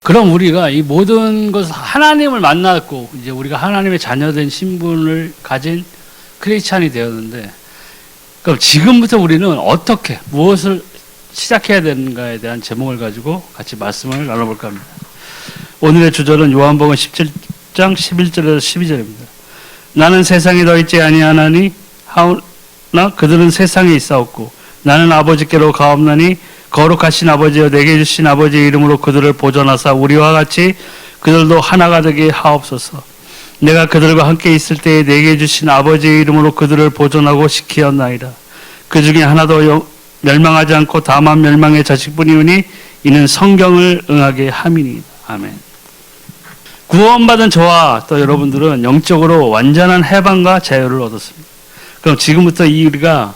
그럼 우리가 이 모든 것을 하나님을 만났고 이제 우리가 하나님의 자녀된 신분을 가진 크리스찬이 되었는데, 그럼 지금부터 우리는 어떻게 무엇을 시작해야 되는가에 대한 제목을 가지고 같이 말씀을 나눠볼까 합니다. 오늘의 주절은 요한복음 17장 11절에서 12절입니다. 나는 세상에 더 있지 아니하나니 하오나 그들은 세상에 있사옵고 나는 아버지께로 가옵나니 거룩하신 아버지여 내게 주신 아버지의 이름으로 그들을 보존하사 우리와 같이 그들도 하나가 되게 하옵소서. 내가 그들과 함께 있을 때에 내게 주신 아버지의 이름으로 그들을 보존하고 지키었나이다. 그 중에 하나도 멸망하지 않고 다만 멸망의 자식뿐이오니 이는 성경을 응하게 함이니이다. 아멘. 구원받은 저와 또 여러분들은 영적으로 완전한 해방과 자유를 얻었습니다. 그럼 지금부터 우리가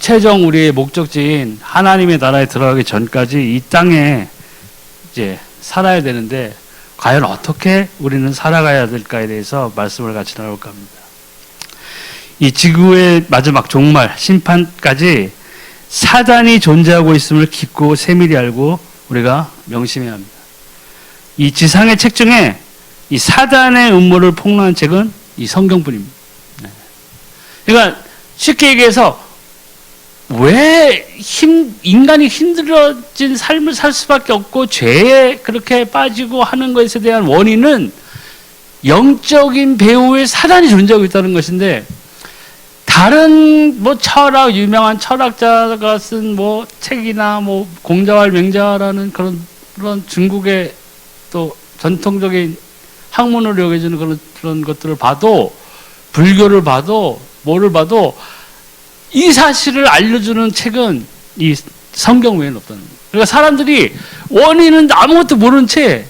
최종 우리의 목적지인 하나님의 나라에 들어가기 전까지 이 땅에 이제 살아야 되는데, 과연 어떻게 우리는 살아가야 될까에 대해서 말씀을 같이 나눠볼까 합니다. 이 지구의 마지막 종말, 심판까지 사단이 존재하고 있음을 깊고 세밀히 알고 우리가 명심해야 합니다. 이 지상의 책 중에 이 사단의 음모를 폭로한 책은 이 성경뿐입니다. 그러니까 쉽게 얘기해서 왜 인간이 힘들어진 삶을 살 수밖에 없고 죄에 그렇게 빠지고 하는 것에 대한 원인은 영적인 배후에 사단이 존재하고 있다는 것인데, 다른 유명한 철학자가 쓴 책이나 공자와 맹자라는 그런 중국의 또 전통적인 학문으로 여겨지는 그런 것들을 봐도, 불교를 봐도 뭐를 봐도 이 사실을 알려주는 책은 이 성경 외에는 없다는 거예요. 그러니까 사람들이 원인은 아무것도 모른 채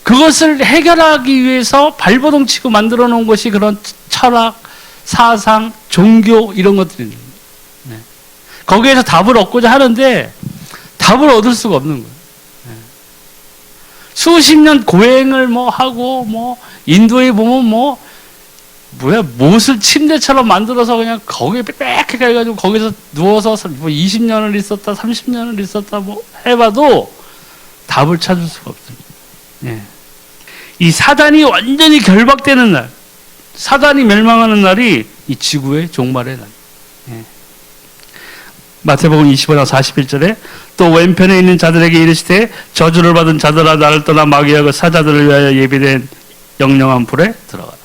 그것을 해결하기 위해서 발버둥 치고 만들어 놓은 것이 그런 철학, 사상, 종교 이런 것들입니다. 거기에서 답을 얻고자 하는데 답을 얻을 수가 없는 거예요. 수십 년 고행을 하고 인도에 보면 못을 침대처럼 만들어서 그냥 거기에 빽빽하게 해가지고 거기서 누워서 20년을 있었다, 30년을 있었다 해봐도 답을 찾을 수가 없습니다. 이 사단이 완전히 결박되는 날, 사단이 멸망하는 날이 이 지구의 종말의 날. 마태복음 25장 41절에 또 왼편에 있는 자들에게 이르시되 저주를 받은 자들아 나를 떠나 마귀와 그 사자들을 위하여 예비된 영영한 불에 들어가라.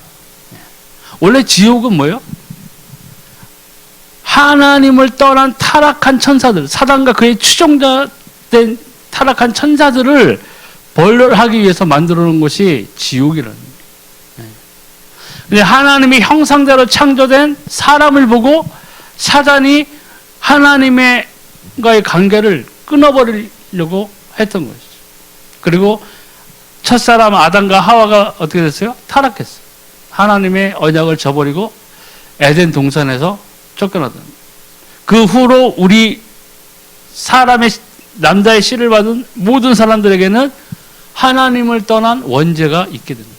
원래 지옥은 뭐예요? 하나님을 떠난 타락한 천사들, 사단과 그의 추종자된 타락한 천사들을 벌하기 위해서 만들어 놓은 것이 지옥이라는 거예요. 근데 하나님의 형상대로 창조된 사람을 보고 사단이 하나님과의 관계를 끊어버리려고 했던 것이죠. 그리고 첫사람 아담과 하와가 어떻게 됐어요? 타락했어요. 하나님의 언약을 저버리고 에덴 동산에서 쫓겨났다. 그 후로 우리 남자의 씨를 받은 모든 사람들에게는 하나님을 떠난 원죄가 있게 됩니다.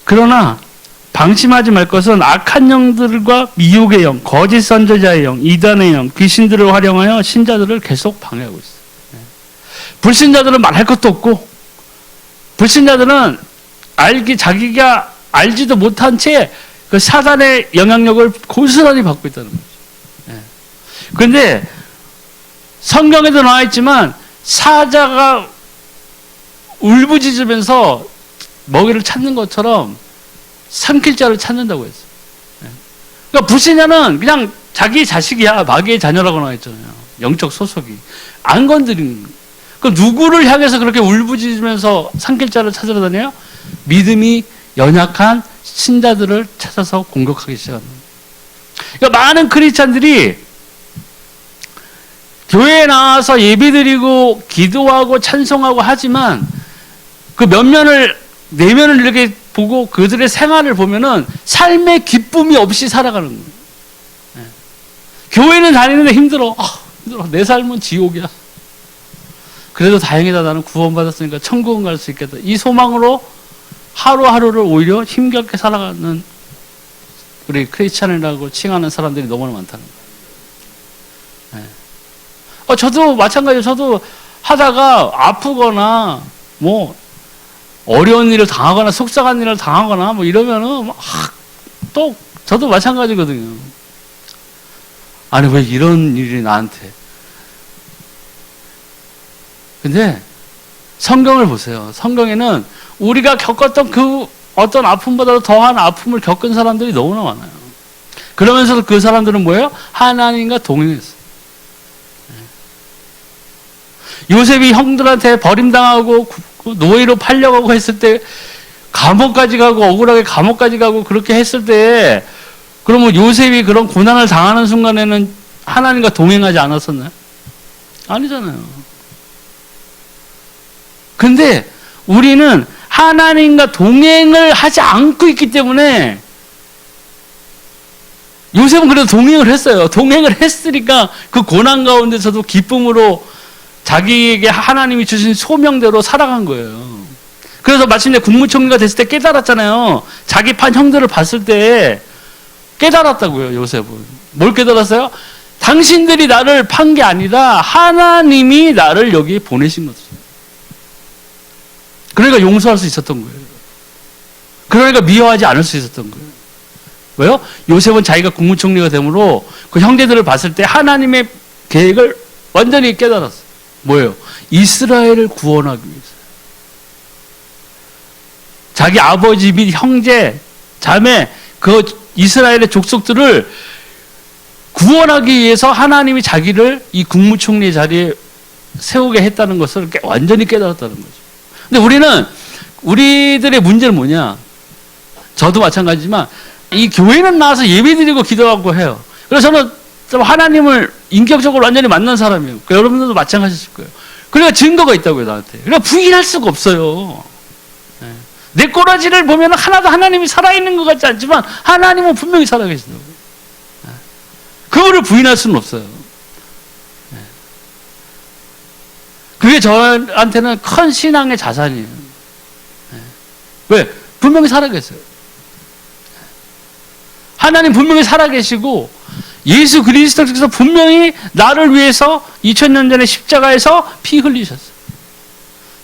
그러나 방심하지 말 것은 악한 영들과 미혹의 영, 거짓 선지자의 영, 이단의 영, 귀신들을 활용하여 신자들을 계속 방해하고 있어요. 불신자들은 말할 것도 없고, 불신자들은 자기가 알지도 못한 채 그 사단의 영향력을 고스란히 받고 있다는 거죠. 그런데 성경에도 나와 있지만 사자가 울부짖으면서 먹이를 찾는 것처럼 삼킬 자를 찾는다고 했어요. 그러니까 불신자는 그냥 자기 자식이야, 마귀의 자녀라고 나와 있잖아요. 영적 소속이. 안 건드리는 거예요. 그럼 누구를 향해서 그렇게 울부짖으면서 삼킬 자를 찾으러 다녀요? 믿음이 연약한 신자들을 찾아서 공격하기 시작합니다. 그러니까 많은 크리스찬들이 교회에 나와서 예배드리고 기도하고 찬송하고 하지만 그 내면을 이렇게 보고 그들의 생활을 보면은 삶의 기쁨이 없이 살아가는 거예요. 교회는 다니는데 힘들어. 힘들어. 내 삶은 지옥이야. 그래도 다행이다. 나는 구원받았으니까 천국은 갈 수 있겠다. 이 소망으로 하루하루를 오히려 힘겹게 살아가는 우리 크리스찬이라고 칭하는 사람들이 너무나 많다는 거예요. 저도 마찬가지예요. 저도 하다가 아프거나 뭐 어려운 일을 당하거나 속상한 일을 당하거나 뭐 이러면은 또 저도 마찬가지거든요. 아니 왜 이런 일이 나한테. 근데 성경을 보세요. 성경에는 우리가 겪었던 그 어떤 아픔보다도 더한 아픔을 겪은 사람들이 너무나 많아요. 그러면서도 그 사람들은 뭐예요? 하나님과 동행했어요. 요셉이 형들한테 버림당하고 노예로 팔려가고 했을 때 감옥까지 가고 억울하게 감옥까지 가고 그렇게 했을 때 그러면 요셉이 그런 고난을 당하는 순간에는 하나님과 동행하지 않았었나요? 아니잖아요. 근데 우리는 하나님과 동행을 하지 않고 있기 때문에 요셉은 그래도 동행을 했어요. 동행을 했으니까 그 고난 가운데서도 기쁨으로 자기에게 하나님이 주신 소명대로 살아간 거예요. 그래서 마침내 국무총리가 됐을 때 깨달았잖아요. 자기 판 형들을 봤을 때 깨달았다고요. 요셉은. 뭘 깨달았어요? 당신들이 나를 판 게 아니라 하나님이 나를 여기 보내신 거죠. 그러니까 용서할 수 있었던 거예요. 그러니까 미워하지 않을 수 있었던 거예요. 왜요? 요셉은 자기가 국무총리가 되므로 그 형제들을 봤을 때 하나님의 계획을 완전히 깨달았어요. 뭐예요? 이스라엘을 구원하기 위해서. 자기 아버지 및 형제, 자매, 그 이스라엘의 족속들을 구원하기 위해서 하나님이 자기를 이 국무총리 자리에 세우게 했다는 것을 완전히 깨달았다는 거죠. 근데 우리들의 문제는 뭐냐? 저도 마찬가지지만 이 교회는 나와서 예배드리고 기도하고 해요. 그래서 저는 좀 하나님을 인격적으로 완전히 만난 사람이에요. 그러니까 여러분들도 마찬가지일 거예요. 그러니까 증거가 있다고요, 나한테. 그러니까 부인할 수가 없어요. 내 꼬라지를 보면 하나도 하나님이 살아있는 것 같지 않지만 하나님은 분명히 살아계시다고요. 그거를 부인할 수는 없어요. 그게 저한테는 큰 신앙의 자산이에요. 왜? 분명히 살아계세요. 하나님 분명히 살아계시고 예수 그리스도께서 분명히 나를 위해서 2000년 전에 십자가에서 피 흘리셨어요.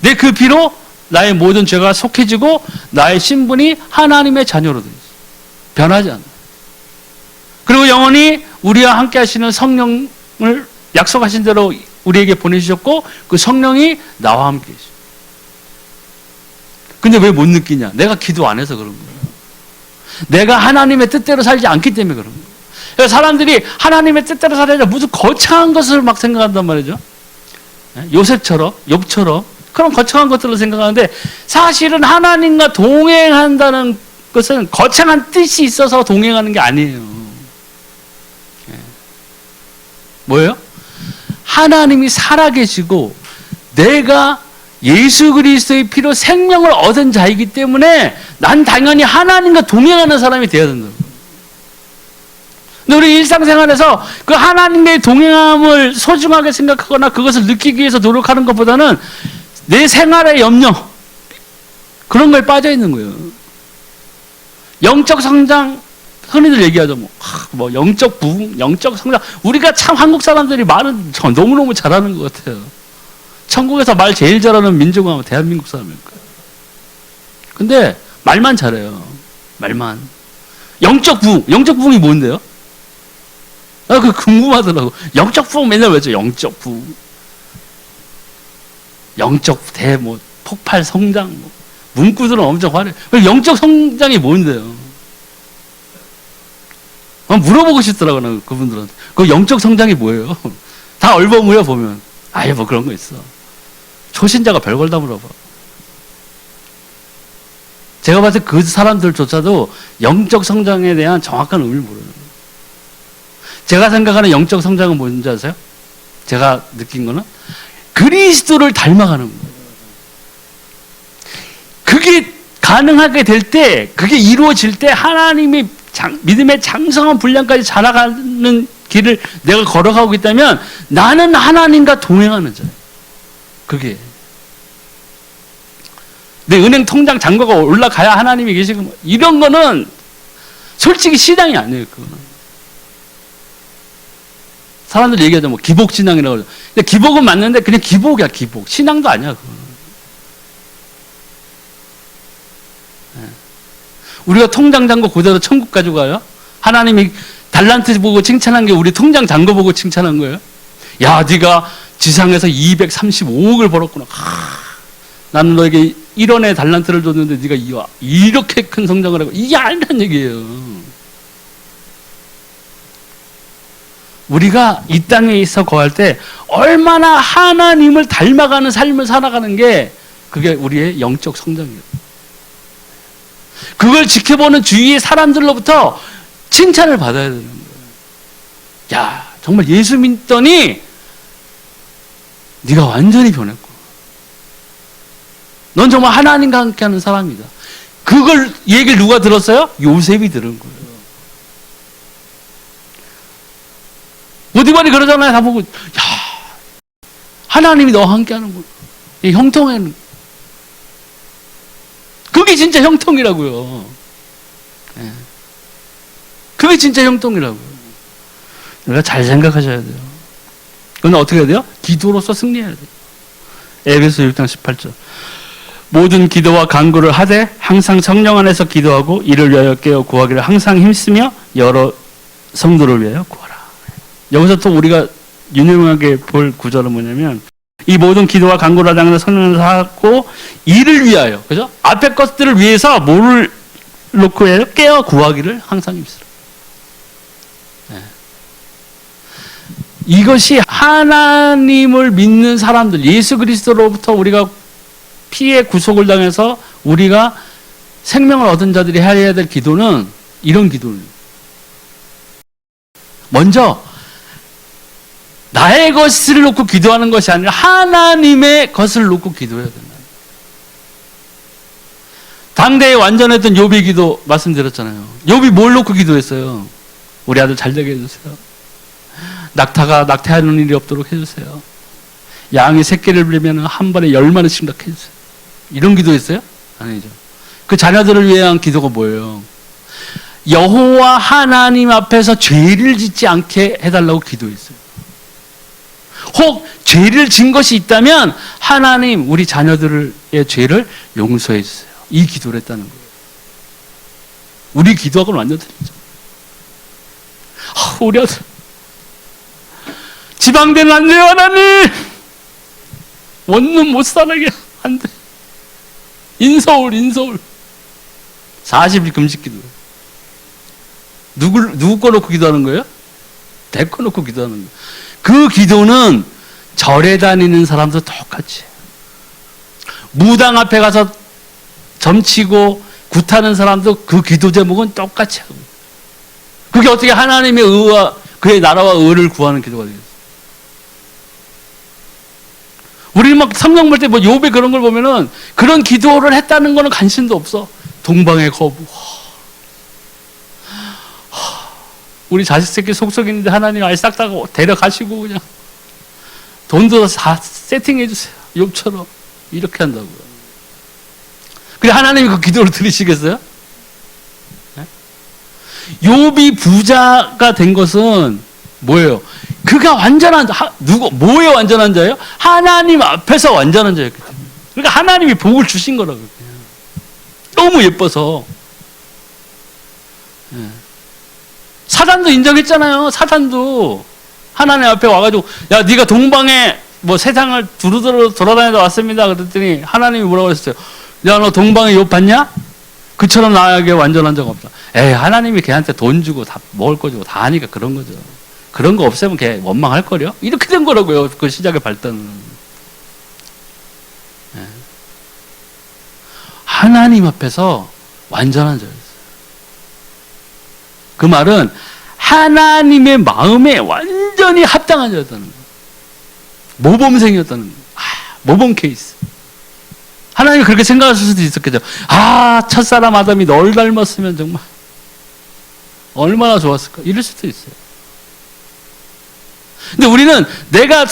내 그 피로 나의 모든 죄가 속해지고 나의 신분이 하나님의 자녀로 되어 있어요. 변하지 않아요. 그리고 영원히 우리와 함께 하시는 성령을 약속하신 대로 우리에게 보내주셨고 그 성령이 나와 함께 계시죠. 근데 왜 못 느끼냐? 내가 기도 안 해서 그런 거예요. 내가 하나님의 뜻대로 살지 않기 때문에 그런 거예요. 그래서 사람들이 하나님의 뜻대로 살아야 무슨 거창한 것을 막 생각한단 말이죠. 요셉처럼, 욥처럼 그런 거창한 것들로 생각하는데 사실은 하나님과 동행한다는 것은 거창한 뜻이 있어서 동행하는 게 아니에요. 뭐예요? 하나님이 살아계시고 내가 예수 그리스도의 피로 생명을 얻은 자이기 때문에 난 당연히 하나님과 동행하는 사람이 되어야 된다고. 근데 우리 일상생활에서 그 하나님의 동행함을 소중하게 생각하거나 그것을 느끼기 위해서 노력하는 것보다는 내 생활의 염려 그런 거에 빠져 있는 거예요. 영적 성장 흔히들 얘기하죠. 뭐 영적 부흥, 영적 성장. 우리가 참 한국 사람들이 말은 너무너무 잘하는 것 같아요. 천국에서 말 제일 잘하는 민족은 아마 대한민국 사람일 거예요. 근데 말만 잘해요. 말만. 영적 부흥. 영적 부흥이 뭔데요? 그 궁금하더라고. 영적 부흥 맨날 외쳐. 영적 부흥. 영적 폭발 성장. 문구들은 엄청 화려해. 영적 성장이 뭔데요? 물어보고 싶더라고요, 그분들한테. 그 영적 성장이 뭐예요? 다 얼버무려 보면. 아예 뭐 그런 거 있어. 초신자가 별걸 다 물어봐. 제가 봤을 때 그 사람들조차도 영적 성장에 대한 정확한 의미를 모르는 거예요. 제가 생각하는 영적 성장은 뭔지 아세요? 제가 느낀 거는 그리스도를 닮아가는 거예요. 그게 가능하게 될 때, 그게 이루어질 때 하나님이 믿음의 장성한 분량까지 자라가는 길을 내가 걸어가고 있다면 나는 하나님과 동행하는 자예요. 그게. 내 은행 통장 잔고가 올라가야 하나님이 계시고 이런 거는 솔직히 신앙이 아니에요. 그거는. 사람들 얘기하죠. 뭐 기복신앙이라고 그러죠. 근데 기복은 맞는데 그냥 기복이야, 기복. 신앙도 아니야, 그거는. 우리가 통장 잔고 그대로 천국 가지고 가요? 하나님이 달란트 보고 칭찬한 게 우리 통장 잔고 보고 칭찬한 거예요? 야, 네가 지상에서 235억을 벌었구나. 나는 너에게 1원의 달란트를 줬는데 네가 이렇게 큰 성장을 하고, 이게 아니란 얘기예요. 우리가 이 땅에 있어 거할 때 얼마나 하나님을 닮아가는 삶을 살아가는 게 그게 우리의 영적 성장이에요. 그걸 지켜보는 주위의 사람들로부터 칭찬을 받아야 되는 거예요. 야, 정말 예수 믿더니 네가 완전히 변했고 넌 정말 하나님과 함께하는 사람이다. 그걸 얘기를 누가 들었어요? 요셉이 들은 거예요. 보디발이 그러잖아요. 다 보고, 야, 하나님이 너와 함께하는구나. 형통하는. 그게 진짜 형통이라고요. 네. 그게 진짜 형통이라고요. 우리가 잘 생각하셔야 돼요. 그건 어떻게 해야 돼요? 기도로서 승리해야 돼요. 에베소 6장 18절. 모든 기도와 간구를 하되 항상 성령 안에서 기도하고 이를 위하여 깨어 구하기를 항상 힘쓰며 여러 성도를 위하여 구하라. 여기서 또 우리가 유념하게 볼 구절은 뭐냐면 이 모든 기도와 간구를 하다가 성령을 하고 이를 위하여, 그죠? 앞에 것들을 위해서 뭐를 놓고 해요? 깨어 구하기를 항상 힘쓰라. 네. 이것이 하나님을 믿는 사람들, 예수 그리스도로부터 우리가 피의 구속을 당해서 우리가 생명을 얻은 자들이 해야 될 기도는 이런 기도를. 먼저 나의 것을 놓고 기도하는 것이 아니라 하나님의 것을 놓고 기도해야 된다. 당대에 완전했던 욥의 기도 말씀드렸잖아요. 욥이 뭘 놓고 기도했어요? 우리 아들 잘 되게 해주세요. 낙타가 낙태하는 일이 없도록 해주세요. 양이 새끼를 부리면 한 번에 10마리씩 낳게해주세요. 이런 기도했어요? 아니죠. 그 자녀들을 위한 기도가 뭐예요? 여호와 하나님 앞에서 죄를 짓지 않게 해달라고 기도했어요. 혹 죄를 진 것이 있다면 하나님 우리 자녀들의 죄를 용서해 주세요. 이 기도를 했다는 거예요. 우리 기도하고는 완전 틀리죠. 우리 아들 지방대는 안 돼요, 하나님. 원룸 못 살게 안 돼. 인서울 40일 금식 기도. 누구 거 놓고 기도하는 거예요? 내 거 놓고 기도하는 거예요. 그 기도는 절에 다니는 사람도 똑같이 해요. 무당 앞에 가서 점치고 굿하는 사람도 그 기도 제목은 똑같이 하고. 그게 어떻게 하나님의 의와 그의 나라와 의를 구하는 기도가 되겠어요? 우리 막 성경 볼 때 뭐 욥의 그런 걸 보면은 그런 기도를 했다는 거는 관심도 없어. 동방의 거부. 우리 자식 새끼 속속인데 하나님 아예 싹 다 데려가시고 그냥 돈도 다 세팅해 주세요. 욥처럼 이렇게 한다고요. 그래 하나님이 그 기도를 들으시겠어요? 네? 욥이 부자가 된 것은 뭐예요? 그가 완전한 뭐에 완전한 자예요? 하나님 앞에서 완전한 자였기 때문에. 그러니까 하나님이 복을 주신 거라고요. 너무 예뻐서. 네. 사단도 인정했잖아요. 사단도 하나님 앞에 와가지고 야 네가 동방에 뭐 세상을 두루두루 돌아다니다 왔습니다. 그랬더니 하나님이 뭐라고 했어요? 야 너 동방에 욥 봤냐? 그처럼 나에게 완전한 자가 없다. 에이 하나님이 걔한테 돈 주고 다 먹을 거 주고 다 하니까 그런 거죠. 그런 거 없애면 걔 원망할 거려? 이렇게 된 거라고요. 그 시작의 발단은. 네. 하나님 앞에서 완전한 자였어요. 그 말은 하나님의 마음에 완전히 합당한 자였다는 거예요. 모범생이었다는 거예요. 모범 케이스. 하나님이 그렇게 생각하실 수도 있었겠죠. 첫사람 아담이 널 닮았으면 정말 얼마나 좋았을까. 이럴 수도 있어요. 근데 우리는 내가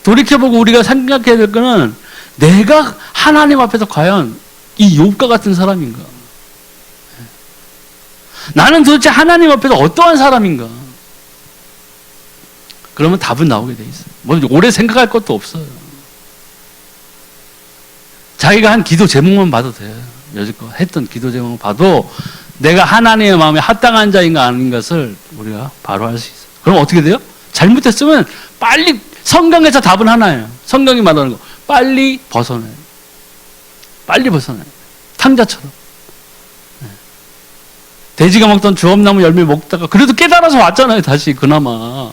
돌이켜보고 우리가 생각해야 될 거는 내가 하나님 앞에서 과연 이 욥과 같은 사람인가? 나는 도대체 하나님 앞에서 어떠한 사람인가? 그러면 답은 나오게 돼 있어요. 뭐 오래 생각할 것도 없어요. 자기가 한 기도 제목만 봐도 돼요. 여지껏 했던 기도 제목만 봐도 내가 하나님의 마음에 합당한 자인가 아닌 것을 우리가 바로 알 수 있어요. 그럼 어떻게 돼요? 잘못했으면 빨리, 성경에서 답은 하나예요. 성경이 말하는 거 빨리 벗어나요. 빨리 벗어나요. 탕자처럼. 돼지가 먹던 주엄나무 열매 먹다가 그래도 깨달아서 왔잖아요. 다시 그나마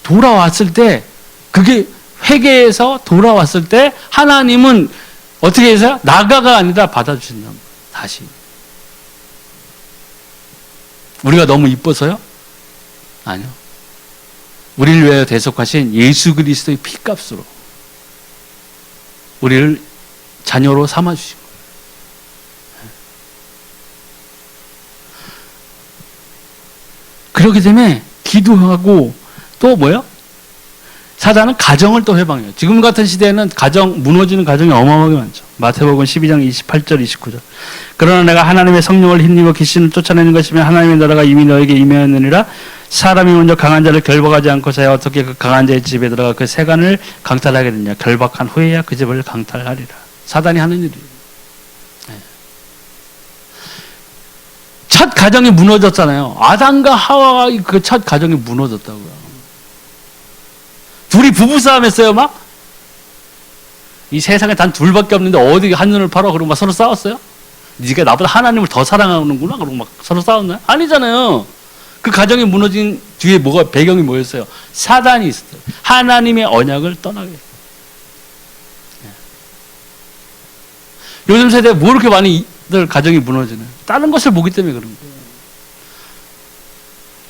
돌아왔을 때, 그게 회개해서 돌아왔을 때 하나님은 어떻게 해서요? 나가가 아니라 받아주신다. 다시. 우리가 너무 이뻐서요? 아니요. 우리를 위하여 대속하신 예수 그리스도의 피값으로 우리를 자녀로 삼아주신 거예요. 그렇기 때문에 기도하고 또 뭐요? 사단은 가정을 또 해방해요. 지금 같은 시대에는 무너지는 가정이 어마어마하게 많죠. 마태복음 12장 28절 29절. 그러나 내가 하나님의 성령을 힘입어 귀신을 쫓아내는 것이면 하나님의 나라가 이미 너에게 임하였느니라. 사람이 먼저 강한 자를 결박하지 않고서야 어떻게 그 강한 자의 집에 들어가 그 세간을 강탈하게 되냐. 결박한 후에야 그 집을 강탈하리라. 사단이 하는 일이에요. 첫 가정이 무너졌잖아요. 아담과 하와가 그 첫 가정이 무너졌다고요. 둘이 부부싸움 했어요, 막? 이 세상에 단 둘밖에 없는데 어디 한눈을 팔아? 그러고 막 서로 싸웠어요? 네가 나보다 하나님을 더 사랑하는구나? 그러고 막 서로 싸웠나요? 아니잖아요. 그 가정이 무너진 뒤에 배경이 뭐였어요? 사단이 있었어요. 하나님의 언약을 떠나게. 요즘 세대에 뭐 이렇게 많이들 가정이 무너지나요? 다른 것을 보기 때문에 그런 거예요.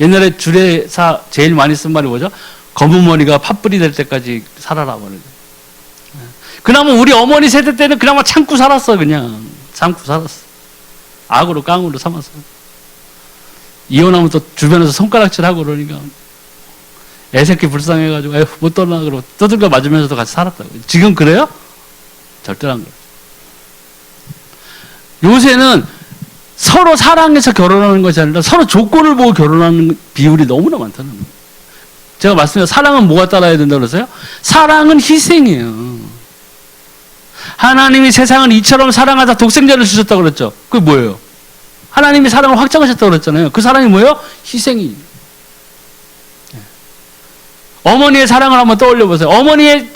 옛날에 주례사 제일 많이 쓴 말이 뭐죠? 검은 머리가 팥불이 될 때까지 살아라. 그나마 우리 어머니 세대 때는 그나마 참고 살았어. 그냥 참고 살았어. 악으로 깡으로 삼았어. 이혼하면 또 주변에서 손가락질하고 그러니까 애새끼 불쌍해가지고 에휴 못 떠나 그러고 떠들고 맞으면서도 같이 살았다고. 지금 그래요? 절대로 안 그래요. 요새는 서로 사랑해서 결혼하는 것이 아니라 서로 조건을 보고 결혼하는 비율이 너무나 많다는 거예요. 제가 말씀드린 사랑은 뭐가 따라야 된다고 그랬어요? 사랑은 희생이에요. 하나님이 세상을 이처럼 사랑하다 독생자를 주셨다고 그랬죠. 그게 뭐예요? 하나님이 사랑을 확정하셨다고 그랬잖아요. 그 사랑이 뭐예요? 희생이. 어머니의 사랑을 한번 떠올려 보세요. 어머니의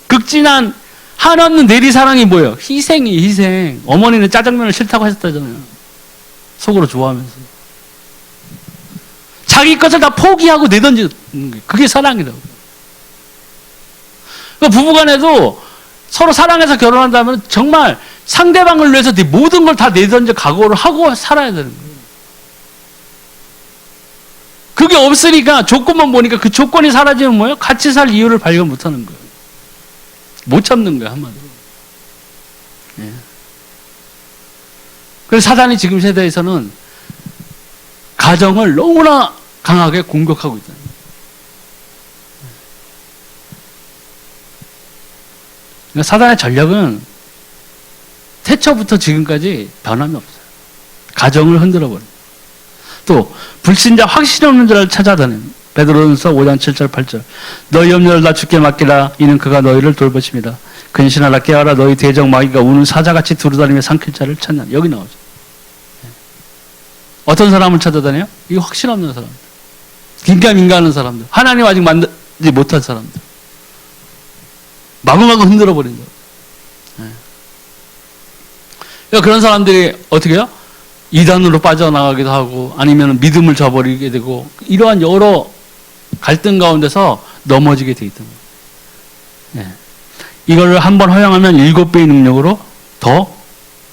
극진한 한없는 내리사랑이 뭐예요? 희생이 희생. 어머니는 짜장면을 싫다고 하셨다잖아요. 속으로 좋아하면서. 자기 것을 다 포기하고 내던지는 게 그게 사랑이라고. 그러니까 부부간에도 서로 사랑해서 결혼한다면 정말 상대방을 위해서 네 모든 걸 다 내던져 각오를 하고 살아야 되는 거예요. 그게 없으니까 조건만 보니까 그 조건이 사라지면 뭐예요? 같이 살 이유를 발견 못하는 거예요. 못 참는 거예요, 한마디로. 예. 그래서 사단이 지금 세대에서는 가정을 너무나 강하게 공격하고 있다. 그러니까 사단의 전략은 태초부터 지금까지 변함이 없어요. 가정을 흔들어버려요. 또 불신자 확신 없는 자를 찾아다니는 베드로전서 5장 7절 8절 너희 염려를 다 주께 맡기라 이는 그가 너희를 돌보십니다. 근신하라 깨어라 너희 대적 마귀가 우는 사자같이 두루다니며 삼킬 자를 찾나. 여기 나오죠. 어떤 사람을 찾아다녀요? 이 확신 없는 사람들. 긴가민가하는 사람들. 하나님 아직 만들지 못한 사람들. 마구마구 흔들어버린 사람. 그러니까 그런 사람들이 어떻게 해요? 이단으로 빠져나가기도 하고 아니면 믿음을 저버리게 되고 이러한 여러 갈등 가운데서 넘어지게 돼 있던 거예요. 이걸 한번 허용하면 7배의 능력으로 더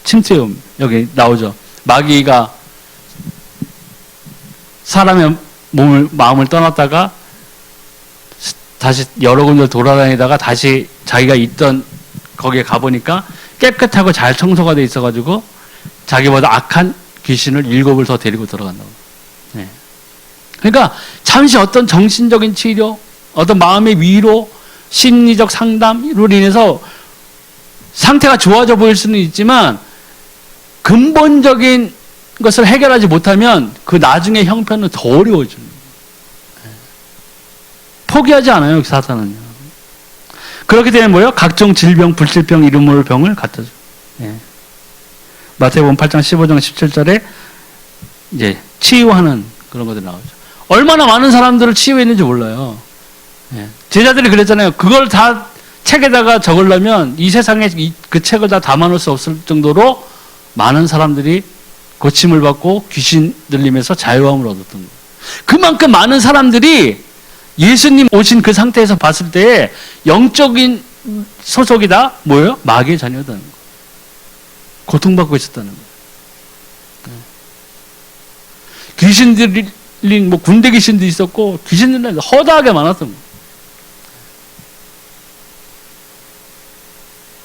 침투해 옵니다. 여기 나오죠. 마귀가 사람의 마음을 떠났다가 다시 여러 군데 돌아다니다가 다시 자기가 있던 거기에 가보니까 깨끗하고 잘 청소가 돼 있어가지고 자기보다 악한 귀신을 7을 더 데리고 들어간다고. 네. 그러니까 잠시 어떤 정신적인 치료, 어떤 마음의 위로, 심리적 상담으로 인해서 상태가 좋아져 보일 수는 있지만 근본적인 것을 해결하지 못하면 그 나중에 형편은 더 어려워져요. 포기하지 않아요, 사탄은요. 그렇기 때문에 뭐예요? 각종 질병, 불치병, 이름 모를 병을 갖다 줘요. 예. 마태복음 8장 15장 17절에 이제 치유하는 그런 것들이 나오죠. 얼마나 많은 사람들을 치유했는지 몰라요. 예. 제자들이 그랬잖아요. 그걸 다 책에다가 적으려면 이 세상에 그 책을 다 담아놓을 수 없을 정도로 많은 사람들이 고침을 받고 귀신 들림에서 자유함을 얻었던 거예요. 그만큼 많은 사람들이 예수님 오신 그 상태에서 봤을 때에 영적인 소속이 다 뭐예요? 마귀의 자녀였다는 거예요. 고통받고 있었다는 거예요. 귀신 들린 뭐 군대 귀신도 있었고 귀신 들린 허다하게 많았던 거예요.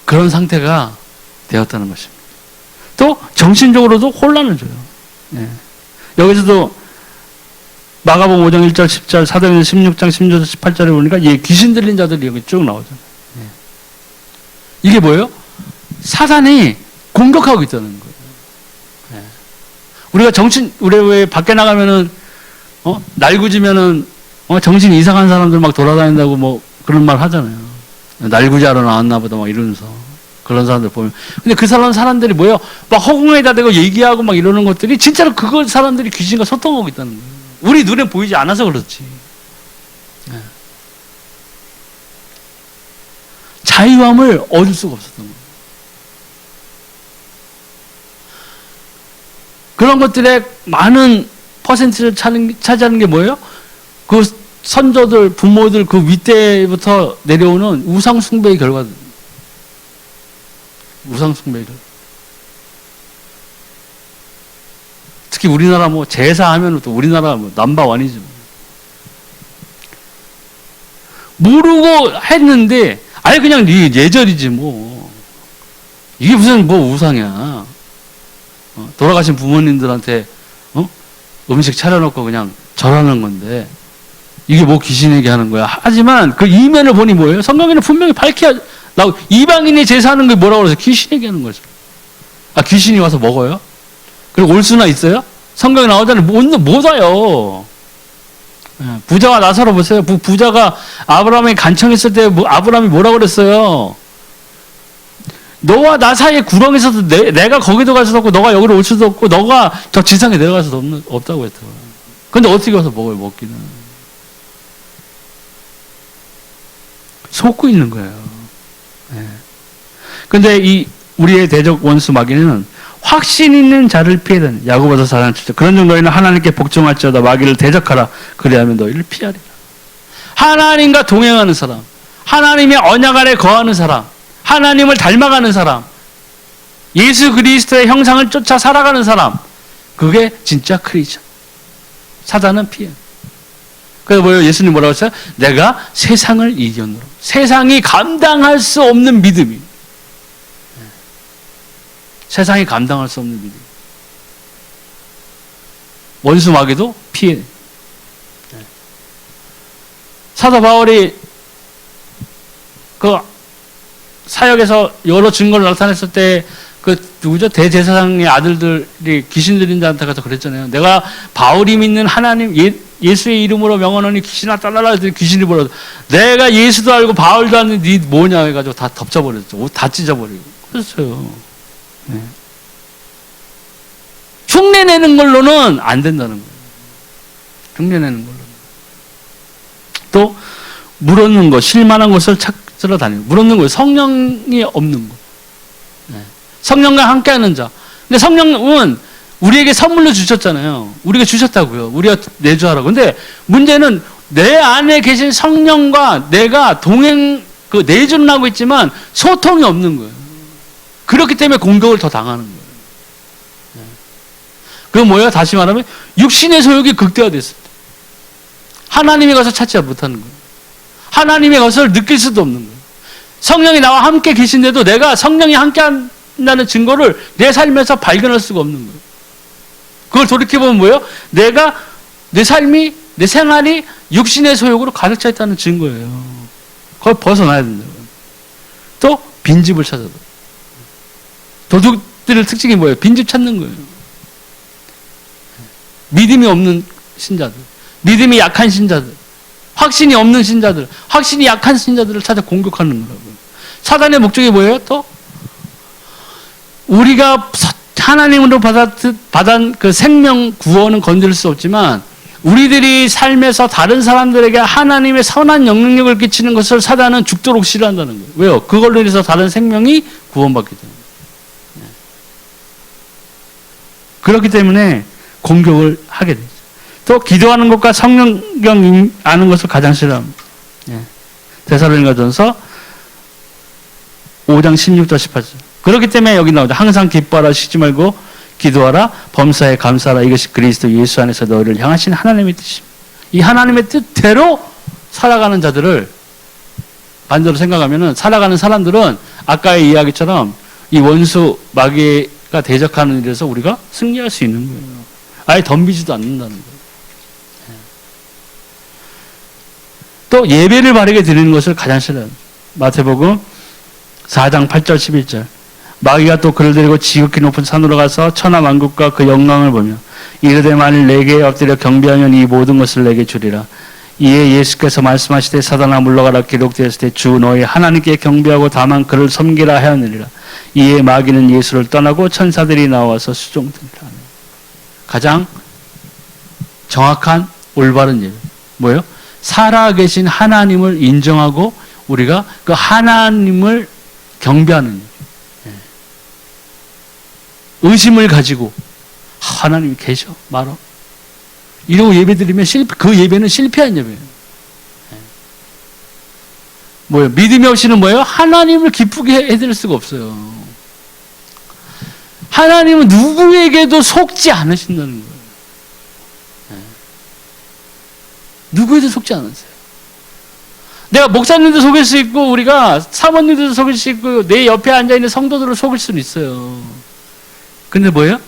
그런 상태가 되었다는 것입니다. 또 정신적으로도 혼란을 줘요. 예. 여기서도 마가복음 5장 1절 10절 사도행전 16장 16절 18절에 보니까 예, 귀신 들린 자들이 여기 쭉 나오잖아요. 예. 이게 뭐예요? 사단이 공격하고 있다는 거예요. 예. 우리가 왜 밖에 나가면은 날구지면은 정신 이상한 사람들 막 돌아다닌다고 뭐 그런 말 하잖아요. 날구지하러 나왔나 보다 막 이러면서 그런 사람들 보면 근데 그 사람들이 뭐예요? 막 허공에다 대고 얘기하고 막 이러는 것들이 진짜로 그걸 사람들이 귀신과 소통하고 있다는 거예요. 우리 눈에 보이지 않아서 그렇지. 네. 자유함을 얻을 수가 없었던 거예요. 그런 것들의 많은 퍼센트를 차지하는 게 뭐예요? 그 선조들, 부모들 그 윗대부터 내려오는 우상숭배의 결과들. 우상숭배의 결과. 특히 우리나라 뭐 제사하면 또 우리나라 뭐 넘버원이죠. 모르고 했는데 아예 그냥 예절이지 뭐. 이게 무슨 뭐 우상이야. 돌아가신 부모님들한테 음식 차려놓고 그냥 절하는 건데 이게 뭐 귀신에게 하는 거야. 하지만 그 이면을 보니 뭐예요? 성경에는 분명히 밝혀 나오고 이방인이 제사하는 게 뭐라고 그래서 귀신에게 하는 거죠. 아 귀신이 와서 먹어요? 그리고 올 수나 있어요? 성경에 나오잖아요. 못 와요. 부자와 나사로 보세요. 부자가 아브라함이 간청했을 때 아브라함이 뭐라고 그랬어요? 너와 나 사이에 구렁이 있어도 내가 거기도 갈 수도 없고 너가 여기로 올 수도 없고 너가 저 지상에 내려갈 수도 없다고 했더라고요. 근데 어떻게 와서 먹어요? 먹기는. 속고 있는 거예요. 근데 이 우리의 대적 원수 마귀는 확신 있는 자를 피해야 되는 야고보서 4장 7절 그런 너희는 하나님께 복종할지어다 마귀를 대적하라 그리하면 너희를 피하리라. 하나님과 동행하는 사람, 하나님의 언약 아래 거하는 사람, 하나님을 닮아가는 사람, 예수 그리스도의 형상을 쫓아 살아가는 사람, 그게 진짜 크리스천. 사단은 피해. 그래서 뭐예요? 예수님 뭐라고 했어요? 내가 세상을 이겨노라. 세상이 감당할 수 없는 믿음이. 세상이 감당할 수 없는 믿음. 원수 마귀도 피해. 사도 바울이 그 사역에서 여러 증거를 나타냈을 때 그 누구죠? 대제사장의 아들들이 귀신 들린 자한테 가서 그랬잖아요. 내가 바울이 믿는 하나님 예수의 이름으로 명하노니 귀신아 떠나라 했더니 귀신이 뭐라고 내가 예수도 알고 바울도 아는 네 뭐냐 해가지고 다 덮쳐버렸죠. 옷 다 찢어버리고 그랬어요. 네. 흉내내는 걸로는 안 된다는 거예요. 흉내내는 걸로. 또 물었는 것, 실만한 것을 찾으러 다니는 물었는 거예요. 성령이 없는 것. 네. 성령과 함께하는 자. 근데 성령은 우리에게 선물로 주셨잖아요. 우리가 주셨다고요. 우리가 내주하라고. 근데 문제는 내 안에 계신 성령과 내가 내주는 하고 있지만 소통이 없는 거예요. 그렇기 때문에 공격을 더 당하는 거예요. 네. 그건 뭐예요? 다시 말하면 육신의 소욕이 극대화됐을 때 하나님의 것을 찾지 못하는 거예요. 하나님의 것을 느낄 수도 없는 거예요. 성령이 나와 함께 계신데도 내가 성령이 함께 한다는 증거를 내 삶에서 발견할 수가 없는 거예요. 그걸 돌이켜보면 뭐예요? 내 삶이, 내 생활이 육신의 소욕으로 가득 차 있다는 증거예요. 그걸 벗어나야 된다고요. 또 빈집을 찾아도. 도둑들의 특징이 뭐예요? 빈집 찾는 거예요. 믿음이 없는 신자들, 믿음이 약한 신자들, 확신이 없는 신자들, 확신이 약한 신자들을 찾아 공격하는 거라고요. 사단의 목적이 뭐예요? 또 우리가 하나님으로 받은 그 생명 구원은 건드릴 수 없지만 우리들이 삶에서 다른 사람들에게 하나님의 선한 영향력을 끼치는 것을 사단은 죽도록 싫어한다는 거예요. 왜요? 그걸로 인해서 다른 생명이 구원받기 때문에. 그렇기 때문에 공격을 하게 되죠. 또 기도하는 것과 성경 아는 것을 가장 싫어합니다. 데살로니가전서 5장 16절 18절. 그렇기 때문에 여기 나오죠. 항상 기뻐하라, 쉬지 말고 기도하라, 범사에 감사하라. 이것이 그리스도 예수 안에서 너희를 향하신 하나님의 뜻입니다. 이 하나님의 뜻대로 살아가는 자들을 반대로 생각하면은 살아가는 사람들은 아까의 이야기처럼 이 원수 마귀가 대적하는 일에서 우리가 승리할 수 있는 거예요. 아예 덤비지도 않는다는 거예요. 또 예배를 바르게 드리는 것을 가장 싫어요. 마태복음 4장 8절 11절. 마귀가 또 그를 데리고 지극히 높은 산으로 가서 천하 만국과 그 영광을 보며 이르되 만일 내게 엎드려 경배하면 이 모든 것을 내게 주리라. 이에 예수께서 말씀하시되 사단아 물러가라 기록되었을 때 주 너희 하나님께 경배하고 다만 그를 섬기라 하였느니라. 이에 마귀는 예수를 떠나고 천사들이 나와서 수종드리라. 가장 정확한 올바른 예배 뭐예요? 살아계신 하나님을 인정하고 우리가 그 하나님을 경배하는 예배. 의심을 가지고 하나님이 계셔 말어 이러고 예배드리면 그 예배는 실패한 예배예요. 뭐예요? 믿음이 없이는 뭐예요? 하나님을 기쁘게 해드릴 수가 없어요. 하나님은 누구에게도 속지 않으신다는 거예요. 누구에도 속지 않으세요. 내가 목사님도 속일 수 있고 우리가 사모님도 속일 수 있고 내 옆에 앉아있는 성도들을 속일 수는 있어요. 근데 뭐예요?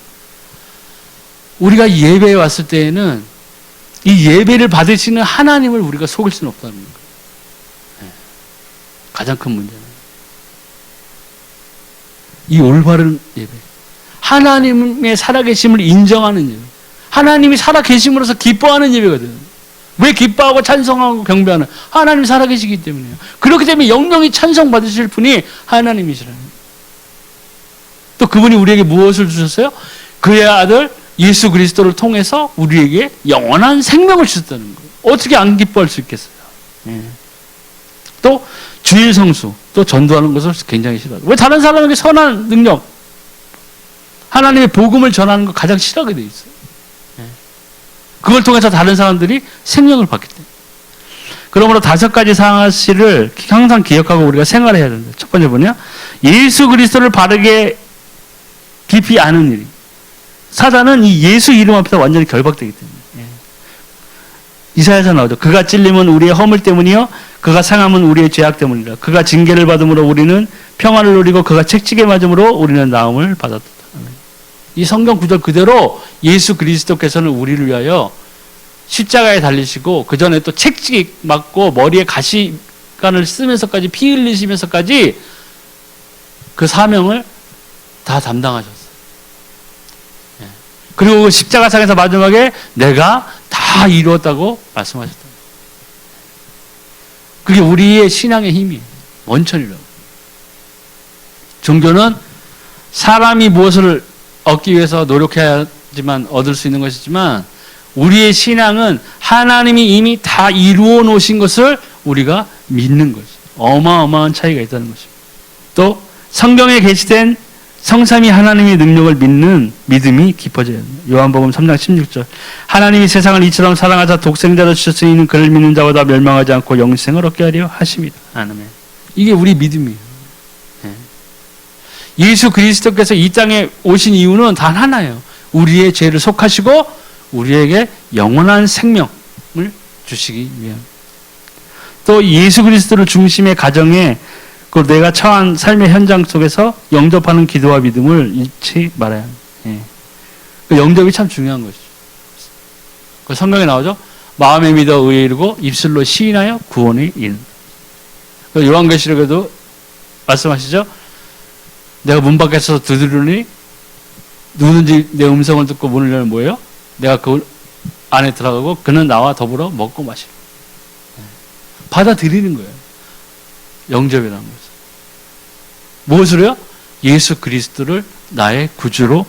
우리가 예배에 왔을 때에는 이 예배를 받으시는 하나님을 우리가 속일 수는 없다는 거예요. 가장 큰 문제는 이 올바른 예배, 하나님의 살아계심을 인정하는 예배, 하나님이 살아계심으로써 기뻐하는 예배거든요. 왜 기뻐하고 찬송하고 경배하는? 하나님이 살아계시기 때문이에요. 그렇기 때문에 영영이 찬송 받으실 분이 하나님이시라는 거예요. 또 그분이 우리에게 무엇을 주셨어요? 그의 아들 예수 그리스도를 통해서 우리에게 영원한 생명을 주셨다는 거예요. 어떻게 안 기뻐할 수 있겠어요? 또 주일 성수, 또 전도하는 것을 굉장히 싫어하죠. 왜 다른 사람에게 선한 능력, 하나님의 복음을 전하는 거 가장 싫어하게 돼 있어요. 그걸 통해서 다른 사람들이 생명을 받기 때문에. 그러므로 5가지 사실을 항상 기억하고 우리가 생활해야 된다. 첫 번째 뭐냐? 예수 그리스도를 바르게 깊이 아는 일. 사단은 이 예수 이름 앞에서 완전히 결박되기 때문에. 이사야서 나오죠. 그가 찔림은 우리의 허물 때문이요 그가 상함은 우리의 죄악 때문이라. 그가 징계를 받음으로 우리는 평안을 누리고 그가 책찍에 맞음으로 우리는 나음을 받았다. 이 성경 구절 그대로 예수 그리스도께서는 우리를 위하여 십자가에 달리시고 그 전에 또 책찍 맞고 머리에 가시관을 쓰면서까지 피 흘리시면서까지 그 사명을 다 담당하셨어요. 그리고 십자가상에서 마지막에 내가 다 이루었다고 말씀하셨다. 그게 우리의 신앙의 힘이에요. 원천이라고. 종교는 사람이 무엇을 얻기 위해서 노력해야지만 얻을 수 있는 것이지만 우리의 신앙은 하나님이 이미 다 이루어 놓으신 것을 우리가 믿는 거죠. 어마어마한 차이가 있다는 것입니다. 또 성경에 게시된 성삼위 하나님의 능력을 믿는 믿음이 깊어져야 합니다. 요한복음 3장 16절. 하나님이 세상을 이처럼 사랑하사 독생자를 주셨으니 이는 그를 믿는 자보다 멸망하지 않고 영생을 얻게 하려 하십니다. 아멘. 이게 우리 믿음이에요. 예수 그리스도께서 이 땅에 오신 이유는 단 하나예요. 우리의 죄를 속하시고 우리에게 영원한 생명을 주시기 위함. 또 예수 그리스도를 중심의 가정에 그 내가 처한 삶의 현장 속에서 영접하는 기도와 믿음을 잃지 말아야 합니다. 그 영접이 참 중요한 것이죠. 그 성경에 나오죠. 마음에 믿어 의에 이르고 입술로 시인하여 구원에 이른다. 요한계시록에도 말씀하시죠. 내가 문 밖에서 두드리니 누구든지 내 음성을 듣고 문을 열면 뭐예요? 내가 그 안에 들어가고 그는 나와 더불어 먹고 마시라. 받아들이는 거예요. 영접이라는 것은. 무엇으로요? 예수 그리스도를 나의 구주로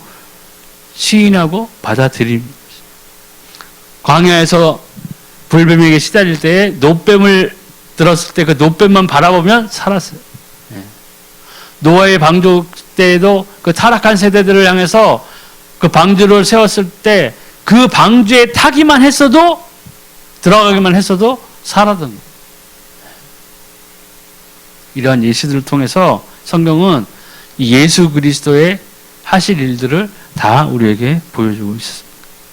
시인하고 받아들입니다. 광야에서 불뱀에게 시달릴 때에 놋뱀을 들었을 때 그 놋뱀만 바라보면 살았어요. 노아의 방주 때에도 그 타락한 세대들을 향해서 그 방주를 세웠을 때 그 방주에 타기만 했어도, 들어가기만 했어도 살았던 거예요. 이러한 예시들을 통해서 성경은 예수 그리스도의 하실 일들을 다 우리에게 보여주고 있습니다.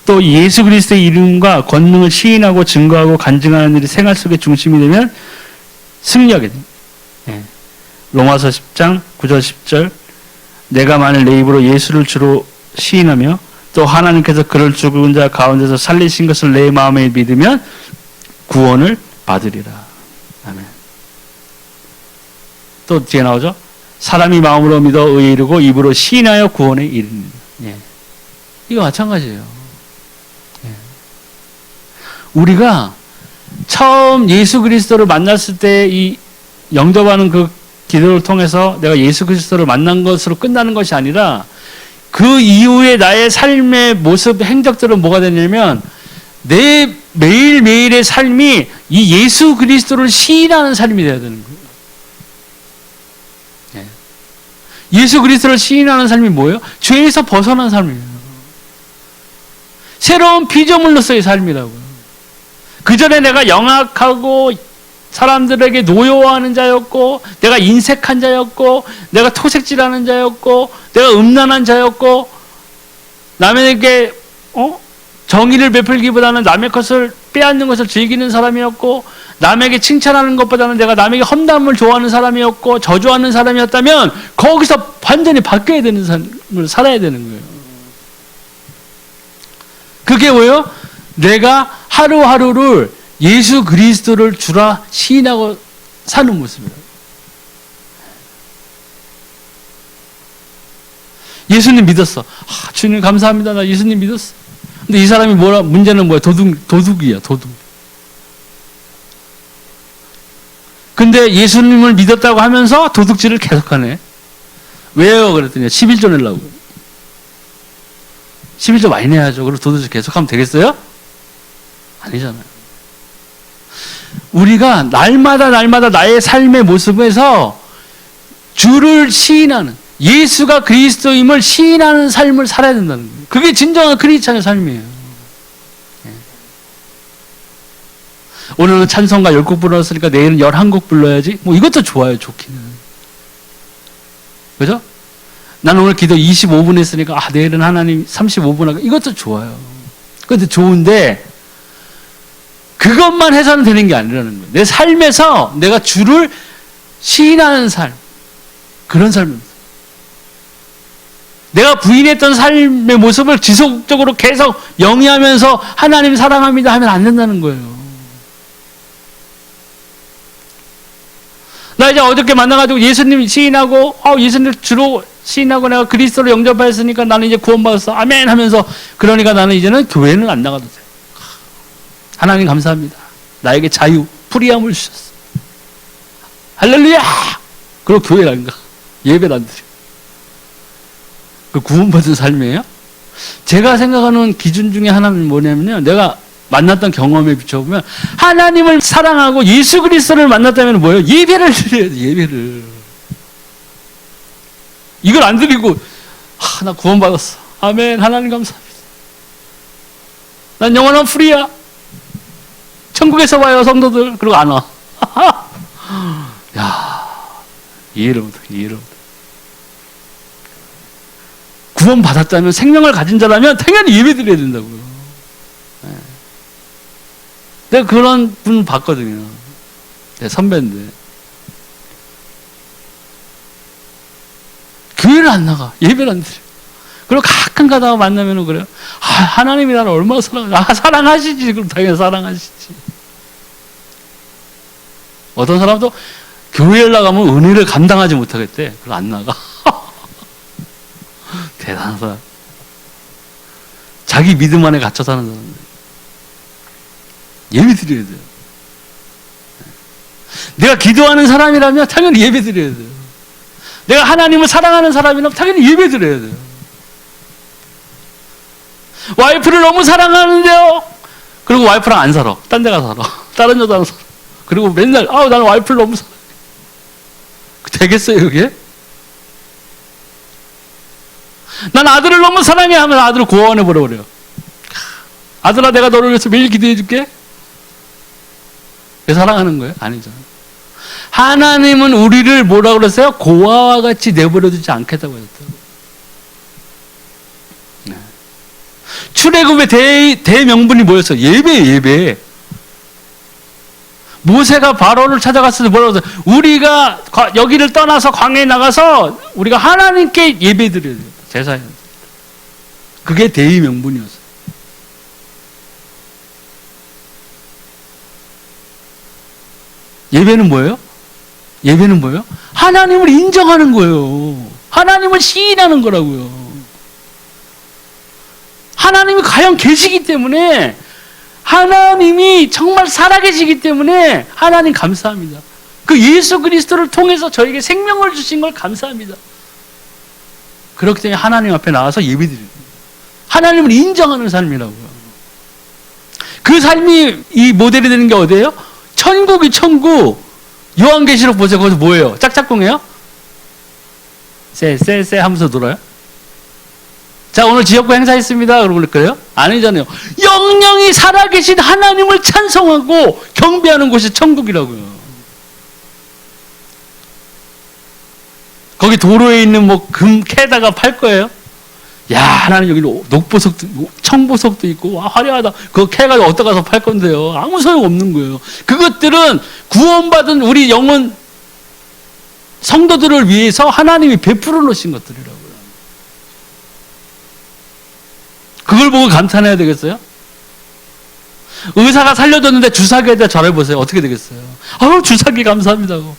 또 예수 그리스도의 이름과 권능을 시인하고 증거하고 간증하는 일이 생활 속의 중심이 되면 승리하게 됩니다. 로마서 10장 9절 10절 내가 만일 내 입으로 예수를 주로 시인하며 또 하나님께서 그를 죽은 자 가운데서 살리신 것을 내 마음에 믿으면 구원을 받으리라. 아멘. 또 뒤에 나오죠. 사람이 마음으로 믿어 의에 이르고 입으로 시인하여 구원에 이르니. 이거 마찬가지예요. 우리가 처음 예수 그리스도를 만났을 때 이 영접하는 그 기도를 통해서 내가 예수 그리스도를 만난 것으로 끝나는 것이 아니라 그 이후에 나의 삶의 모습, 행적들은 뭐가 되냐면 내 매일매일의 삶이 이 예수 그리스도를 시인하는 삶이 되어야 되는 거예요. 예수 그리스도를 시인하는 삶이 뭐예요? 죄에서 벗어난 삶이에요. 새로운 피조물로서의 삶이라고요. 그 전에 내가 영악하고 사람들에게 노여워하는 자였고, 내가 인색한 자였고, 내가 토색질하는 자였고, 내가 음란한 자였고, 남에게 정의를 베풀기보다는 남의 것을 빼앗는 것을 즐기는 사람이었고, 남에게 칭찬하는 것보다는 내가 남에게 험담을 좋아하는 사람이었고, 저주하는 사람이었다면 거기서 완전히 바뀌어야 되는 삶을 살아야 되는 거예요. 그게 뭐예요? 내가 하루하루를 예수 그리스도를 주라 시인하고 사는 모습이에요. 예수님 믿었어. 주님 감사합니다. 나 예수님 믿었어. 근데 이 사람이 문제는 뭐야? 도둑이야, 도둑. 근데 예수님을 믿었다고 하면서 도둑질을 계속하네. 왜요? 그랬더니 11조 내려고. 11조 많이 내야죠. 그리고 도둑질 계속하면 되겠어요? 아니잖아요. 우리가 날마다 나의 삶의 모습에서 주를 시인하는, 예수가 그리스도임을 시인하는 삶을 살아야 된다는 거예요. 그게 진정한 크리스찬의 삶이에요. 오늘은 찬송가 10곡 불렀으니까 내일은 11곡 불러야지. 뭐 이것도 좋아요, 좋기는. 그죠? 나는 오늘 기도 25분 했으니까 내일은 하나님 35분 하고, 이것도 좋아요. 그런데 좋은데 그것만 해서는 되는 게 아니라는 거예요. 내 삶에서 내가 주를 시인하는 삶, 그런 삶입니다. 내가 부인했던 삶의 모습을 지속적으로 계속 영위하면서 하나님 사랑합니다 하면 안 된다는 거예요. 나 이제 어저께 만나가지고 예수님 시인하고, 예수님 주로 시인하고 내가 그리스도를 영접하였으니까 나는 이제 구원받았어. 아멘 하면서, 그러니까 나는 이제는 교회는 안 나가도 돼. 하나님 감사합니다. 나에게 자유, 프리함을 주셨어. 할렐루야! 그리고 교회를 안 가. 예배를 안 드려. 그 구원받은 삶이에요? 제가 생각하는 기준 중에 하나는 뭐냐면요. 내가 만났던 경험에 비춰보면 하나님을 사랑하고 예수 그리스도를 만났다면 뭐예요? 예배를 드려야 돼, 예배를. 이걸 안 드리고, 나 구원받았어. 아멘, 하나님 감사합니다. 난 영원한 프리야. 천국에서 와요, 성도들. 그리고 안 와. 야, 이해를 못해. 구원받았다면, 생명을 가진 자라면 당연히 예배 드려야 된다고요. 내가 그런 분 봤거든요. 내 선배인데. 교회를 안 나가. 예배를 안 드려. 그리고 가끔 가다가 만나면 그래요. 하나님이 나를 얼마나 사랑하지. 사랑하시지. 그럼 당연히 사랑하시지. 어떤 사람도 교회를 나가면 은혜를 감당하지 못하겠대. 그래서 안 나가. 대단하다. 자기 믿음 안에 갇혀 사는 사람들. 예배 드려야 돼요. 내가 기도하는 사람이라면 당연히 예배 드려야 돼요. 내가 하나님을 사랑하는 사람이라면 당연히 예배 드려야 돼요. 와이프를 너무 사랑하는데요. 그리고 와이프랑 안 살아. 딴 데 가서 살아. 다른 여자랑 살아. 그리고 맨날 나는 와이프를 너무 사랑해. 되겠어요 그게? 난 아들을 너무 사랑해 하면 아들을 고아원에 보내버려요. 아들아 내가 너를 위해서 매일 기도해 줄게. 왜 사랑하는 거예요? 아니잖아요. 하나님은 우리를 뭐라고 그랬어요? 고아와 같이 내버려 두지 않겠다고 했다고. 네. 출애굽의 대명분이 뭐였어요? 예배. 모세가 바로를 찾아갔을 때 뭐라고 했어요? 우리가 여기를 떠나서 광야에 나가서 우리가 하나님께 예배 드려야 돼요. 제사예요. 그게 대의명분이었어요. 예배는 뭐예요? 예배는 뭐예요? 하나님을 인정하는 거예요. 하나님을 시인하는 거라고요. 하나님이 과연 계시기 때문에, 하나님이 정말 살아계시기 때문에 하나님 감사합니다. 그 예수 그리스도를 통해서 저에게 생명을 주신 걸 감사합니다. 그렇기 때문에 하나님 앞에 나와서 예배드립니다. 하나님을 인정하는 삶이라고요. 그 삶이 이 모델이 되는 게 어디예요? 천국이 천국. 요한계시록 보세요. 거기서 뭐예요? 짝짝꿍이에요? 쎄 하면서 놀아요? 자, 오늘 지역구 행사 있습니다. 그러고 그럴 거예요? 아니잖아요. 영영이 살아계신 하나님을 찬송하고 경배하는 곳이 천국이라고요. 거기 도로에 있는 뭐 금 캐다가 팔 거예요? 야, 하나님 여기 녹보석도, 청보석도 있고, 와, 화려하다. 그거 캐가지고 어디다 가서 팔 건데요. 아무 소용 없는 거예요. 그것들은 구원받은 우리 영혼 성도들을 위해서 하나님이 베풀어 놓으신 것들이라고요. 그걸 보고 감탄해야 되겠어요? 의사가 살려줬는데 주사기에다 절해보세요. 어떻게 되겠어요? 아유, 주사기 감사합니다고.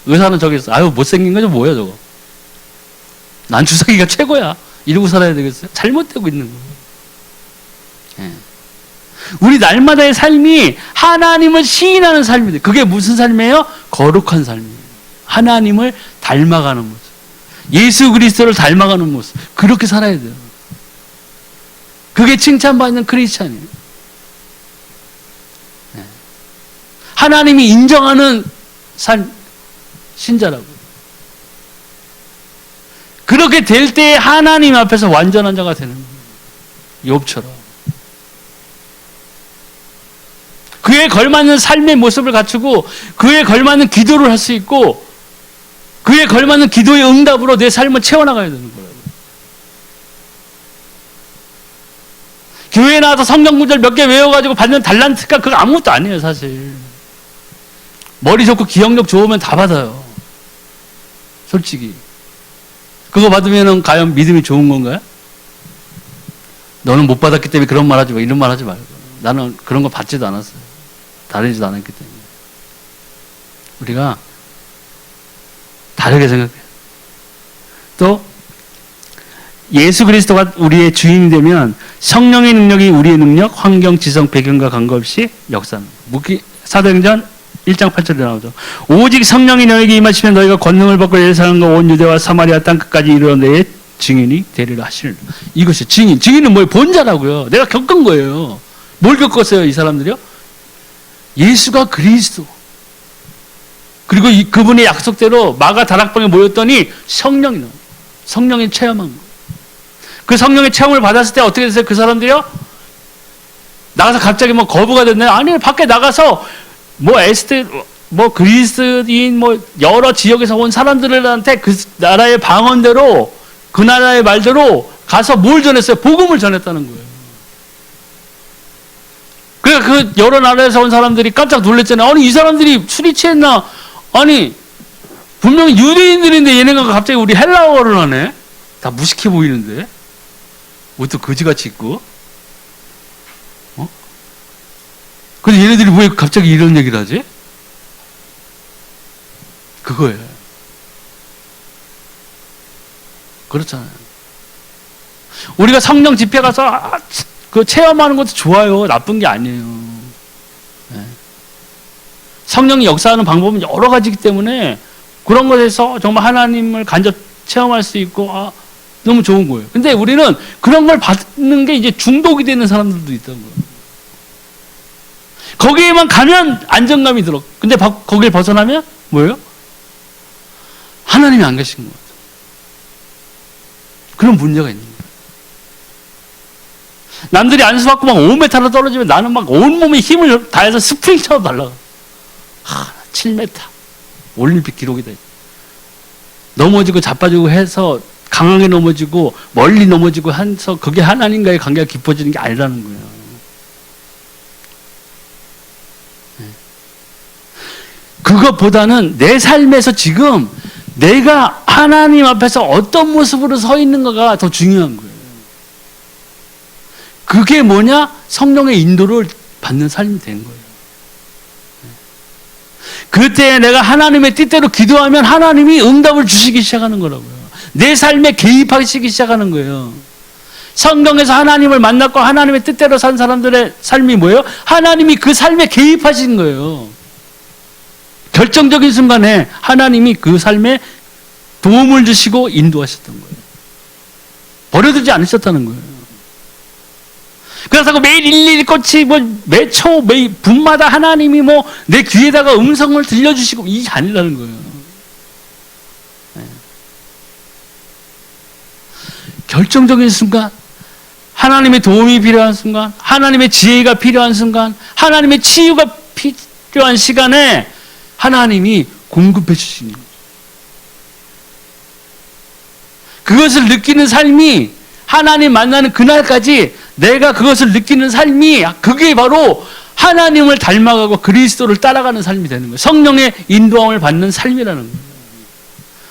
의사는 저기 있어. 아유, 못생긴 거죠? 뭐야, 저거. 난 주사기가 최고야. 이러고 살아야 되겠어요? 잘못되고 있는 거예요. 예. 우리 날마다의 삶이 하나님을 시인하는 삶이에요. 그게 무슨 삶이에요? 거룩한 삶이에요. 하나님을 닮아가는 모습. 예수 그리스도를 닮아가는 모습. 그렇게 살아야 돼요. 그게 칭찬받는 크리스찬이에요. 예. 하나님이 인정하는 삶, 신자라고. 그렇게 될 때 하나님 앞에서 완전한 자가 되는 거예요. 욥처럼. 그에 걸맞는 삶의 모습을 갖추고 그에 걸맞는 기도를 할 수 있고 그에 걸맞는 기도의 응답으로 내 삶을 채워나가야 되는 거예요. 교회에 나와서 성경 구절 몇 개 외워가지고 받는 달란트가 그거 아무것도 아니에요, 사실. 머리 좋고 기억력 좋으면 다 받아요. 솔직히. 그거 받으면 과연 믿음이 좋은 건가요? 너는 못 받았기 때문에 그런 말 하지 마. 이런 말 하지 말고. 나는 그런 거 받지도 않았어요. 다르지도 않았기 때문에. 우리가 다르게 생각해요. 또 예수 그리스도가 우리의 주인이 되면 성령의 능력이 우리의 능력, 환경, 지성, 배경과 관계없이 역사는. 사도행전 1장 8절에 나오죠. 오직 성령이 너에게 임하시면 너희가 권능을 받고 예루살렘과 온 유대와 사마리아 땅 끝까지 이르러 너의 증인이 되리라 하시는. 이것이 증인. 증인은 뭐예요? 본자라고요. 내가 겪은 거예요. 뭘 겪었어요, 이 사람들이요? 예수가 그리스도. 그리고 그분의 약속대로 마가 다락방에 모였더니 성령이 체험한 거예요. 그 성령의 체험을 받았을 때 어떻게 됐어요? 그 사람들이요? 나가서 갑자기 뭐 거부가 됐나요? 아니요. 밖에 나가서 그리스인 여러 지역에서 온 사람들한테 그 나라의 방언대로 그 나라의 말대로 가서 뭘 전했어요? 복음을 전했다는 거예요. 그러니까 그 여러 나라에서 온 사람들이 깜짝 놀랐잖아요. 아니, 이 사람들이 술이 취했나? 아니, 분명히 유대인들인데 얘네가 갑자기 우리 헬라어를 하네? 다 무식해 보이는데? 옷도 거지같이 입고? 근데 얘네들이 왜 갑자기 이런 얘기를 하지? 그거예요. 그렇잖아요. 우리가 성령 집회 가서 그 체험하는 것도 좋아요. 나쁜 게 아니에요. 네. 성령이 역사하는 방법은 여러 가지이기 때문에 그런 것에서 정말 하나님을 간접 체험할 수 있고 너무 좋은 거예요. 근데 우리는 그런 걸 받는 게 이제 중독이 되는 사람들도 있다는 거예요. 거기에만 가면 안정감이 들어. 근데 거기를 벗어나면 뭐예요? 하나님이 안 계신 것 같아요. 그런 문제가 있는 거예요. 남들이 안수받고 막 5m로 떨어지면 나는 막 온몸에 힘을 다해서 스프링처럼 날아가. 7m. 올림픽 기록이다. 넘어지고 자빠지고 해서 강하게 넘어지고 멀리 넘어지고 해서 그게 하나님과의 관계가 깊어지는 게 아니라는 거예요. 그것보다는 내 삶에서 지금 내가 하나님 앞에서 어떤 모습으로 서 있는가가 더 중요한 거예요. 그게 뭐냐? 성령의 인도를 받는 삶이 된 거예요. 그때 내가 하나님의 뜻대로 기도하면 하나님이 응답을 주시기 시작하는 거라고요. 내 삶에 개입하시기 시작하는 거예요. 성경에서 하나님을 만났고 하나님의 뜻대로 산 사람들의 삶이 뭐예요? 하나님이 그 삶에 개입하신 거예요. 결정적인 순간에 하나님이 그 삶에 도움을 주시고 인도하셨던 거예요. 버려두지 않으셨다는 거예요. 그래서 매일 일일이 꽃이 매초 매 분마다 하나님이 내 귀에다가 음성을 들려주시고 이게 아니라는 거예요. 결정적인 순간, 하나님의 도움이 필요한 순간, 하나님의 지혜가 필요한 순간, 하나님의 치유가 필요한 시간에 하나님이 공급해 주시는 거예요. 그것을 느끼는 삶이 하나님 만나는 그날까지 내가 그것을 느끼는 삶이 그게 바로 하나님을 닮아가고 그리스도를 따라가는 삶이 되는 거예요. 성령의 인도함을 받는 삶이라는 거예요.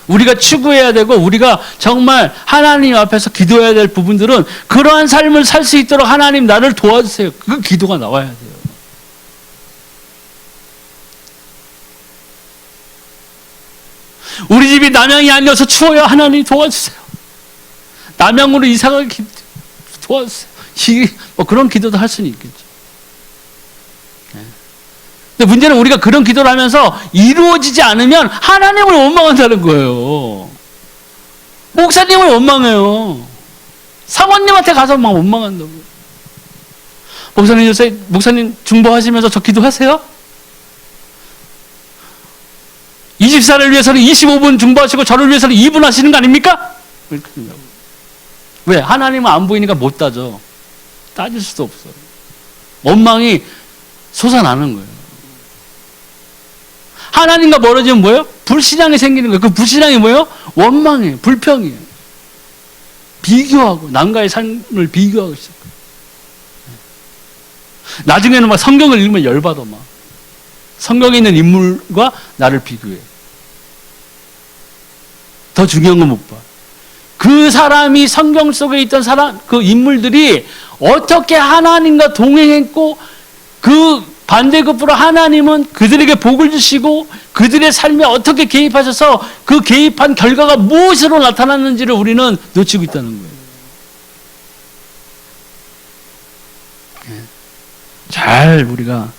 우리가 추구해야 되고 우리가 정말 하나님 앞에서 기도해야 될 부분들은 그러한 삶을 살 수 있도록 하나님 나를 도와주세요. 그 기도가 나와야 돼요. 우리 집이 남양이 아니어서 추워요. 하나님 도와주세요. 남양으로 이사가기 도와주세요. 그런 기도도 할 수는 있겠죠. 근데 문제는 우리가 그런 기도를 하면서 이루어지지 않으면 하나님을 원망한다는 거예요. 목사님을 원망해요. 사모님한테 가서 막 원망한다고. 목사님 요새 목사님 중보하시면서 저 기도하세요? 24를 위해서는 25분 중보하시고 저를 위해서는 2분 하시는 거 아닙니까? 왜? 하나님은 안 보이니까 못 따져. 따질 수도 없어요. 원망이 솟아나는 거예요. 하나님과 멀어지면 뭐예요? 불신앙이 생기는 거예요. 그 불신앙이 뭐예요? 원망이에요. 불평이에요. 비교하고 남과의 삶을 비교하고 시작해요. 나중에는 막 성경을 읽으면 열받아 막. 성경에 있는 인물과 나를 비교해. 더 중요한 건 못 봐. 그 사람이 성경 속에 있던 그 인물들이 어떻게 하나님과 동행했고 그 반대급부로 하나님은 그들에게 복을 주시고 그들의 삶에 어떻게 개입하셔서 그 개입한 결과가 무엇으로 나타났는지를 우리는 놓치고 있다는 거예요. 잘 우리가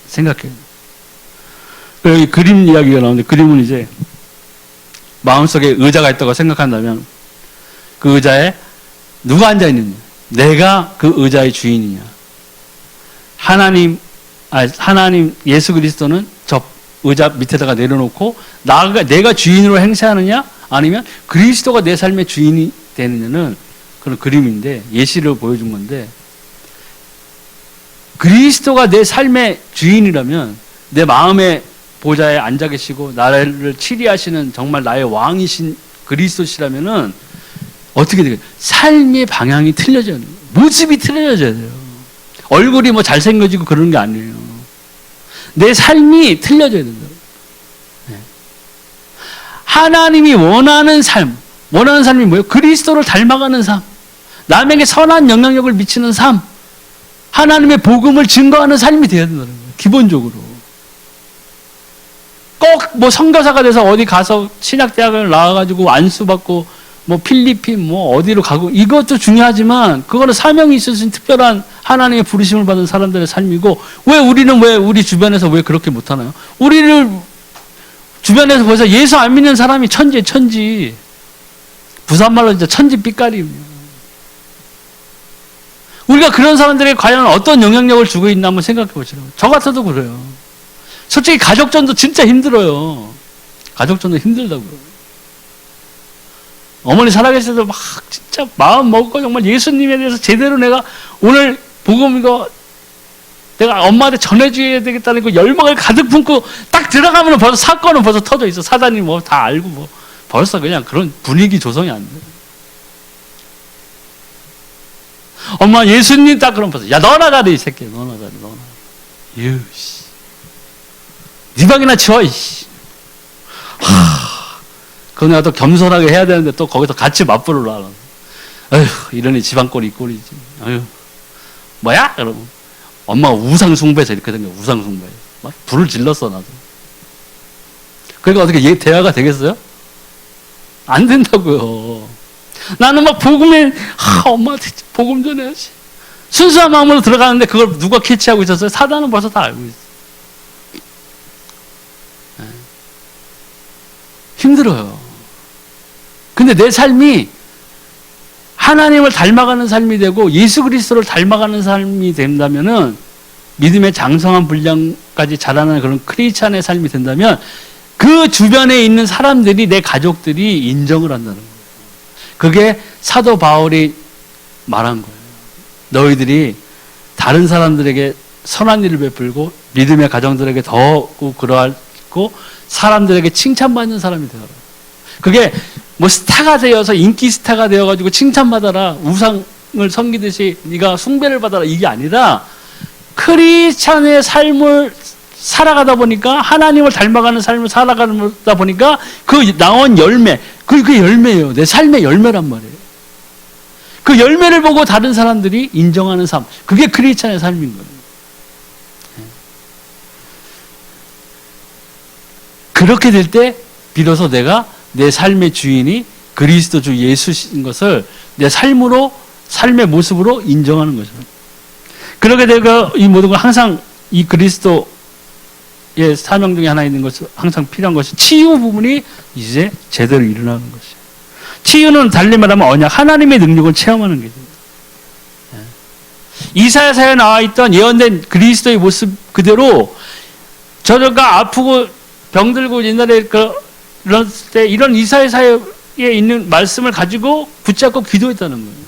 생각해요. 여기 그림 이야기가 나오는데 그림은 이제 마음속에 의자가 있다고 생각한다면 그 의자에 누가 앉아있느냐? 내가 그 의자의 주인이냐? 하나님 예수 그리스도는 저 의자 밑에다가 내려놓고 내가 주인으로 행세하느냐? 아니면 그리스도가 내 삶의 주인이 되느냐는 그런 그림인데 예시를 보여준 건데 그리스도가 내 삶의 주인이라면 내 마음의 보좌에 앉아 계시고 나를 치리하시는 정말 나의 왕이신 그리스도시라면은 어떻게 되겠어요? 삶의 방향이 틀려져야 돼요. 모습이 틀려져야 돼요. 얼굴이 잘생겨지고 그러는 게 아니에요. 내 삶이 틀려져야 된다. 네. 하나님이 원하는 삶이 뭐예요? 그리스도를 닮아가는 삶. 남에게 선한 영향력을 미치는 삶. 하나님의 복음을 증거하는 삶이 되어야 된다는 거예요. 기본적으로. 꼭 선교사가 돼서 어디 가서 신학대학을 나와가지고 안수받고 뭐 필리핀 뭐 어디로 가고 이것도 중요하지만 그거는 사명이 있으신 특별한 하나님의 부르심을 받은 사람들의 삶이고 왜 우리는 왜 우리 주변에서 왜 그렇게 못하나요? 우리를 주변에서 벌써 예수 안 믿는 사람이 천지에 천지. 부산말로 진짜 천지 삐까리입니다. 우리가 그런 사람들에게 과연 어떤 영향력을 주고 있나 한번 생각해 보시라고요. 저 같아도 그래요. 솔직히 가족전도 진짜 힘들어요. 가족전도 힘들다고요. 어머니 살아계실 때도 막 진짜 마음 먹고 정말 예수님에 대해서 제대로 내가 오늘 복음 이거 내가 엄마한테 전해줘야 되겠다는 그 열망을 가득 품고 딱 들어가면 벌써 사건은 벌써 터져 있어. 사단이 뭐 다 알고 뭐 벌써 그냥 그런 분위기 조성이 안 돼. 엄마 예수님 딱 그러면 벌써 야 너나 가래 이 새끼 너나 가래 너나. 유씨. 네 방이나 치워 이씨. 그거 내가 또 겸손하게 해야 되는데 또 거기서 같이 맞불을 하라. 아휴 이러니 집안꼴이 꼴이지. 아휴 뭐야? 여러분 엄마가 우상숭배해서 이렇게 된 거야. 우상숭배. 막 불을 질렀어 나도. 그러니까 어떻게 대화가 되겠어요? 안 된다고요. 나는 막 복음에 엄마한테 복음 전해야지. 순수한 마음으로 들어가는데 그걸 누가 캐치하고 있었어요? 사단은 벌써 다 알고 있어. 힘들어요. 근데 내 삶이 하나님을 닮아가는 삶이 되고 예수 그리스도를 닮아가는 삶이 된다면은 믿음의 장성한 분량까지 자라는 그런 크리스찬의 삶이 된다면 그 주변에 있는 사람들이 내 가족들이 인정을 한다는 거예요. 그게 사도 바울이 말한 거예요. 너희들이 다른 사람들에게 선한 일을 베풀고 믿음의 가정들에게 더욱 그러하고 사람들에게 칭찬받는 사람이 되어라. 그게 뭐 스타가 되어서 인기 스타가 되어가지고 칭찬받아라 우상을 섬기듯이 네가 숭배를 받아라 이게 아니라 크리스찬의 삶을 살아가다 보니까 하나님을 닮아가는 삶을 살아가다 보니까 그 나온 열매 그게 열매예요. 내 삶의 열매란 말이에요. 그 열매를 보고 다른 사람들이 인정하는 삶 그게 크리스찬의 삶인 거예요. 그렇게 될 때 비로소 내가 내 삶의 주인이 그리스도 주 예수신 것을 내 삶으로 삶의 모습으로 인정하는 거죠. 그렇게 되고 이 모든 걸 항상 이 그리스도의 사명 중에 하나 있는 것은 항상 필요한 것이 치유 부분이 이제 제대로 일어나는 것이에요. 치유는 달리 말하면 언약 하나님의 능력을 체험하는 거죠. 이사야서에 나와 있던 예언된 그리스도의 모습 그대로 저가 아프고 병들고 옛날에 이런 때 이런 이사야서에 있는 말씀을 가지고 붙잡고 기도했다는 거예요.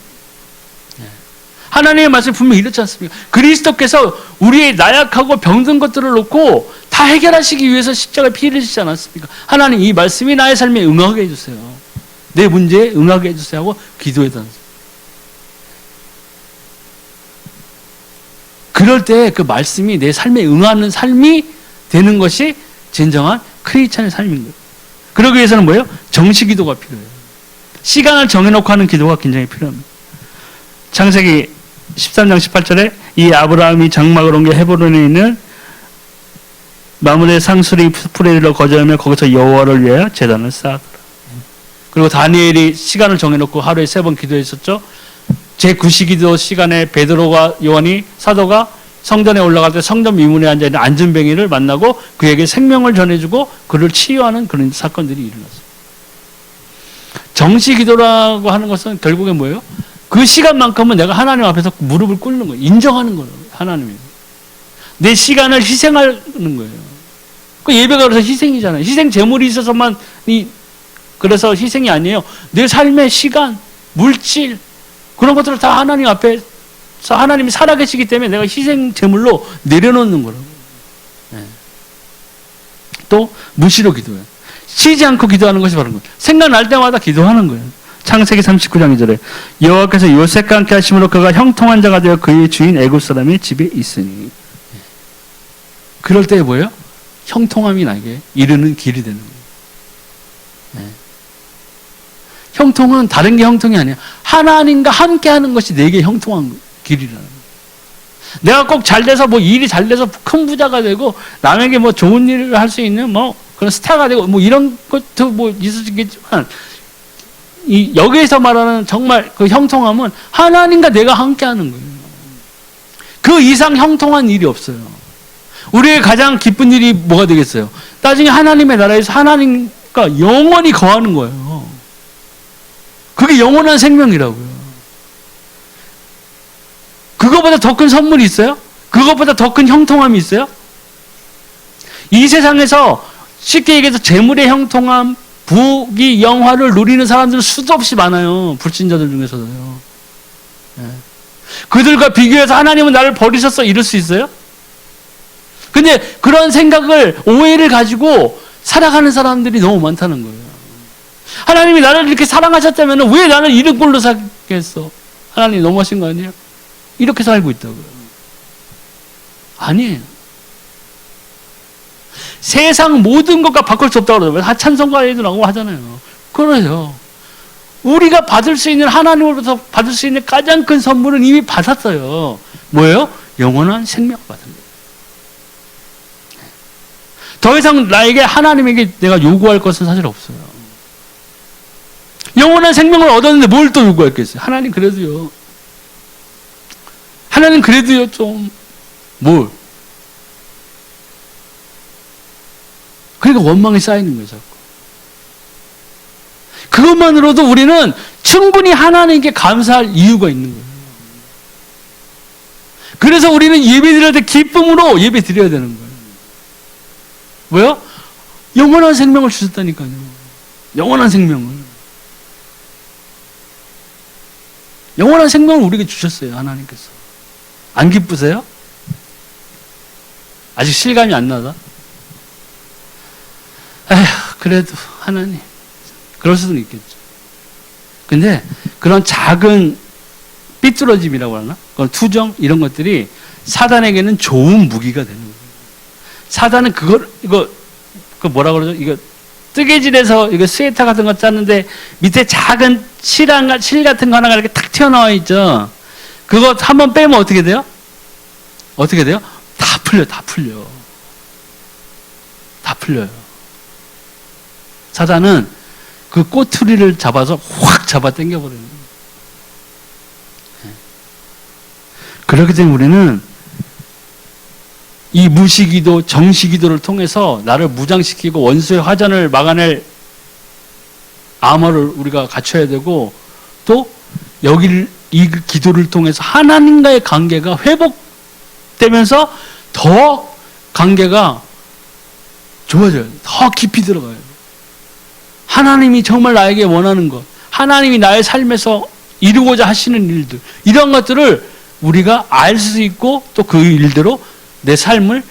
하나님의 말씀이 분명히 이렇지 않습니까? 그리스도께서 우리의 나약하고 병든 것들을 놓고 다 해결하시기 위해서 십자가에 피를 흘리시지 않았습니까? 하나님 이 말씀이 나의 삶에 응하게 해주세요. 내 문제에 응하게 해주세요 하고 기도했다는 거예요. 그럴 때 그 말씀이 내 삶에 응하는 삶이 되는 것이 진정한 크리스찬의 삶인 거예요. 그러기 위해서는 뭐예요? 정시 기도가 필요해요. 시간을 정해놓고 하는 기도가 굉장히 필요합니다. 창세기 13장 18절에 이 아브라함이 장막을 옮겨 헤브론에 있는 마므레 상수리 풀에 이르러 거주하며 거기서 여호와를 위하여 제단을 쌓았더라. 그리고 다니엘이 시간을 정해놓고 하루에 3번 기도했었죠. 제9시기도 시간에 베드로가 요한이 사도가 성전에 올라갈 때 성전 미문에 앉아있는 안전뱅이를 만나고 그에게 생명을 전해주고 그를 치유하는 그런 사건들이 일어났어요. 정시기도라고 하는 것은 결국에 뭐예요? 그 시간만큼은 내가 하나님 앞에서 무릎을 꿇는 거예요. 인정하는 거예요. 하나님이. 내 시간을 희생하는 거예요. 그 예배가 그래서 희생이잖아요. 희생 제물이 있어서만 그래서 희생이 아니에요. 내 삶의 시간, 물질 그런 것들을 다 하나님 앞에 하나님이 살아계시기 때문에 내가 희생 제물로 내려놓는 거라고. 또 무시로 기도해요. 쉬지 않고 기도하는 것이 바로 거예요. 생각날 때마다 기도하는 거예요. 창세기 39장 2절에 여호와께서 요셉과 함께 하심으로 그가 형통한 자가 되어 그의 주인 애굽 사람의 집에 있으니. 그럴 때 뭐예요? 형통함이 나에게 이르는 길이 되는 거예요. 형통은 다른 게 형통이 아니야. 하나님과 함께 하는 것이 내게 형통한 길이라는 거예요. 내가 꼭 잘돼서 뭐 일이 잘돼서 큰 부자가 되고 남에게 뭐 좋은 일을 할 수 있는 뭐 그런 스타가 되고 뭐 이런 것도 뭐 있을 수 있겠지만 여기에서 말하는 정말 그 형통함은 하나님과 내가 함께하는 거예요. 그 이상 형통한 일이 없어요. 우리의 가장 기쁜 일이 뭐가 되겠어요? 나중에 하나님의 나라에서 하나님과 영원히 거하는 거예요. 그게 영원한 생명이라고요. 그거보다 더 큰 선물이 있어요? 그것보다 더 큰 형통함이 있어요? 이 세상에서 쉽게 얘기해서 재물의 형통함, 부귀, 영화를 누리는 사람들은 수도 없이 많아요. 불신자들 중에서도요. 네. 그들과 비교해서 하나님은 나를 버리셨어 이럴 수 있어요? 근데 그런 생각을, 오해를 가지고 살아가는 사람들이 너무 많다는 거예요. 하나님이 나를 이렇게 사랑하셨다면 왜 나를 이런 꼴로 살겠어? 하나님 너무하신 거 아니에요? 이렇게 살고 있다고요. 아니에요. 세상 모든 것과 바꿀 수 없다고 그러잖아요. 찬송가에도 나오고 하잖아요. 그래요. 우리가 받을 수 있는, 하나님으로부터 받을 수 있는 가장 큰 선물은 이미 받았어요. 뭐예요? 영원한 생명을 받은 거예요. 더 이상 나에게, 하나님에게 내가 요구할 것은 사실 없어요. 영원한 생명을 얻었는데 뭘 또 요구했겠어요? 하나님 그래도요. 하나님 그래도요 좀 뭘? 그러니까 원망이 쌓이는 거예요, 자꾸. 그것만으로도 우리는 충분히 하나님께 감사할 이유가 있는 거예요. 그래서 우리는 예배 드릴 때 기쁨으로 예배 드려야 되는 거예요. 뭐요? 영원한 생명을 주셨다니까요. 영원한 생명을. 영원한 생명을 우리에게 주셨어요, 하나님께서. 안 기쁘세요? 아직 실감이 안 나다? 에휴, 그래도 하나님. 그럴 수도 있겠죠. 근데 그런 작은 삐뚤어짐이라고 하나? 그런 투정? 이런 것들이 사단에게는 좋은 무기가 되는 거예요. 사단은 이거 뭐라 그러죠? 이거 뜨개질에서 이거 스웨터 같은 거 짰는데 밑에 작은 실 같은 거 하나가 이렇게 탁 튀어나와 있죠? 그거 한번 빼면 어떻게 돼요? 어떻게 돼요? 다 풀려. 다 풀려요. 사단은 그 꼬투리를 잡아서 확 잡아 당겨버리는 거예요. 그렇기 때문에 우리는 이 무시기도, 정시기도를 통해서 나를 무장시키고 원수의 화전을 막아낼 아머를 우리가 갖춰야 되고, 또 이 기도를 통해서 하나님과의 관계가 회복되면서 더 관계가 좋아져요. 더 깊이 들어가요. 하나님이 정말 나에게 원하는 것, 하나님이 나의 삶에서 이루고자 하시는 일들, 이런 것들을 우리가 알 수 있고 또 그 일대로 내 삶을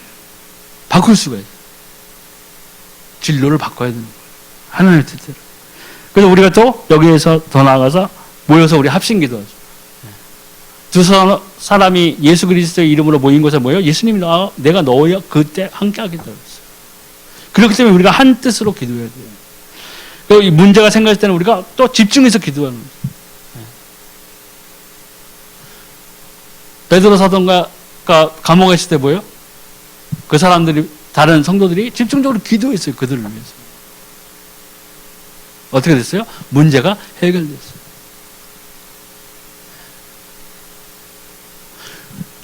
바꿀 수가 있어요. 진로를 바꿔야 되는 거예요. 하나님의 뜻대로. 그래서 우리가 또 여기에서 더 나아가서 모여서 우리 합심 기도하죠. 두 사람이 예수 그리스도의 이름으로 모인 것은 뭐예요? 예수님이 내가 너와 그때 함께 하겠다고 했어요. 그렇기 때문에 우리가 한 뜻으로 기도해야 돼요. 또 이 문제가 생겼을 때는 우리가 또 집중해서 기도하는 거예요. 베드로 사도가 감옥에 있을 때 뭐예요? 그 사람들이, 다른 성도들이 집중적으로 기도했어요. 그들을 위해서. 어떻게 됐어요? 문제가 해결됐어요.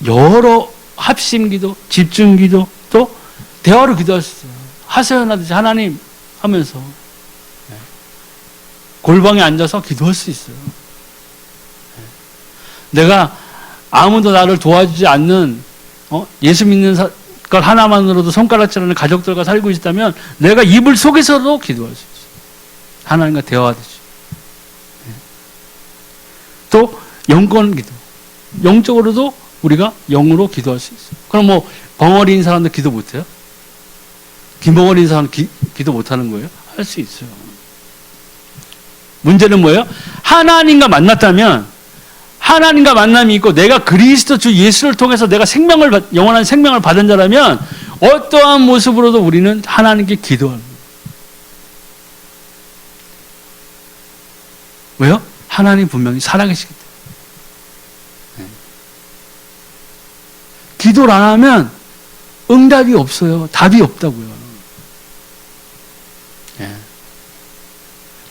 여러 합심기도, 집중기도, 또 대화로 기도할 수 있어요. 하소연하듯이 하나님 하면서 골방에 앉아서 기도할 수 있어요. 내가 아무도 나를 도와주지 않는 예수 믿는 걸 하나만으로도 손가락질하는 가족들과 살고 있다면 내가 이불 속에서도 기도할 수 있어요. 하나님과 대화하듯이. 또 영권 기도. 영적으로도 우리가 영으로 기도할 수 있어요. 그럼 뭐 벙어리인 사람들 기도 못해요? 김벙어리인 사람 기도 못하는 거예요? 할 수 있어요. 문제는 뭐예요? 하나님과 만났다면, 하나님과 만남이 있고 내가 그리스도 주 예수를 통해서 내가 영원한 생명을 받은 자라면 어떠한 모습으로도 우리는 하나님께 기도하는 거예요. 왜요? 하나님 분명히 살아계시기 때문에. 기도를 안 하면 응답이 없어요. 답이 없다고요.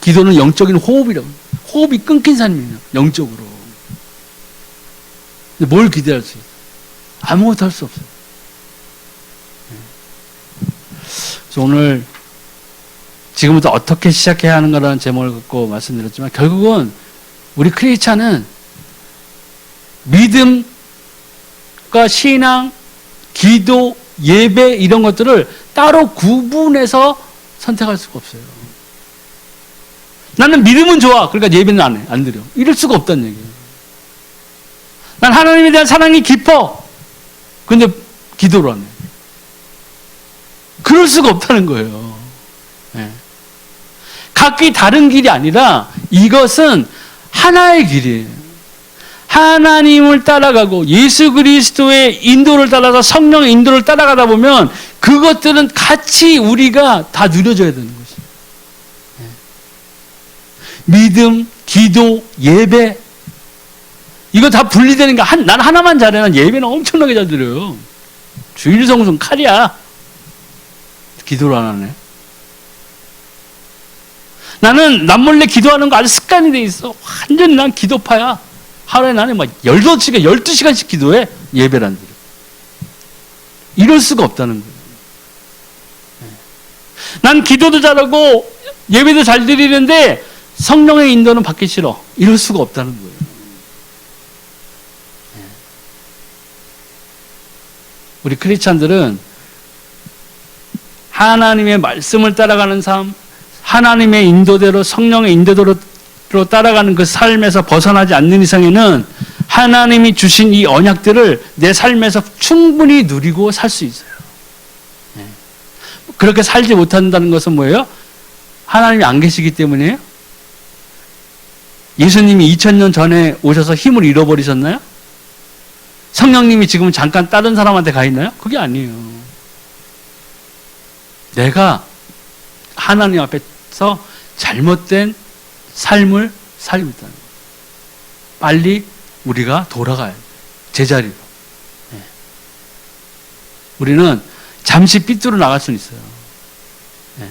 기도는 영적인 호흡이라고. 호흡이 끊긴 삶이에요. 영적으로. 근데 뭘 기대할 수 있어요? 아무것도 할 수 없어요. 그래서 오늘 지금부터 어떻게 시작해야 하는가라는 제목을 갖고 말씀드렸지만 결국은 우리 크리스찬은 믿음과 신앙, 기도, 예배 이런 것들을 따로 구분해서 선택할 수가 없어요. 나는 믿음은 좋아. 그러니까 예배는 안 해. 안 드려. 이럴 수가 없다는 얘기예요. 난 하나님에 대한 사랑이 깊어. 근데 기도를 안 해. 그럴 수가 없다는 거예요. 네. 각기 다른 길이 아니라 이것은 하나의 길이에요. 하나님을 따라가고 예수 그리스도의 인도를 따라서 성령의 인도를 따라가다 보면 그것들은 같이 우리가 다 누려져야 되는 것이에요. 믿음, 기도, 예배 이거 다 분리되는 게 난 하나만 잘해. 난 예배는 엄청나게 잘 드려요. 주일 성수는 칼이야. 기도를 안 하네. 나는 남몰래 기도하는 거 아주 습관이 돼 있어. 완전히 난 기도파야. 하루에 나는 막 15시간, 12시간씩 기도해. 예배를 안 드려. 이럴 수가 없다는 거예요. 난 기도도 잘하고 예배도 잘 드리는데 성령의 인도는 받기 싫어. 이럴 수가 없다는 거예요. 우리 크리스찬들은 하나님의 말씀을 따라가는 삶, 하나님의 인도대로 성령의 인도대로 따라가는 그 삶에서 벗어나지 않는 이상에는 하나님이 주신 이 언약들을 내 삶에서 충분히 누리고 살 수 있어요. 그렇게 살지 못한다는 것은 뭐예요? 하나님이 안 계시기 때문이에요? 예수님이 2000년 전에 오셔서 힘을 잃어버리셨나요? 성령님이 지금 잠깐 다른 사람한테 가 있나요? 그게 아니에요. 내가 하나님 앞에서 잘못된 삶을 살고 있다는 거예요. 빨리 우리가 돌아가야 돼요. 제자리로. 네. 우리는 잠시 삐뚤어 나갈 수는 있어요. 네.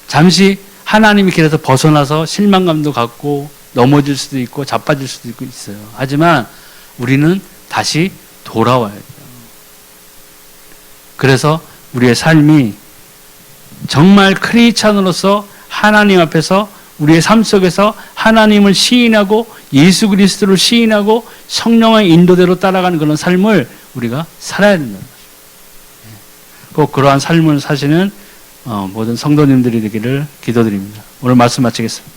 잠시 하나님의 길에서 벗어나서 실망감도 갖고 넘어질 수도 있고 자빠질 수도 있고 있어요. 하지만 우리는 다시 돌아와야 돼요. 그래서 우리의 삶이 정말 크리스찬으로서 하나님 앞에서 우리의 삶 속에서 하나님을 시인하고 예수 그리스도를 시인하고 성령의 인도대로 따라가는 그런 삶을 우리가 살아야 된다는 거죠. 꼭 그러한 삶을 사시는 모든 성도님들이 되기를 기도드립니다. 오늘 말씀 마치겠습니다.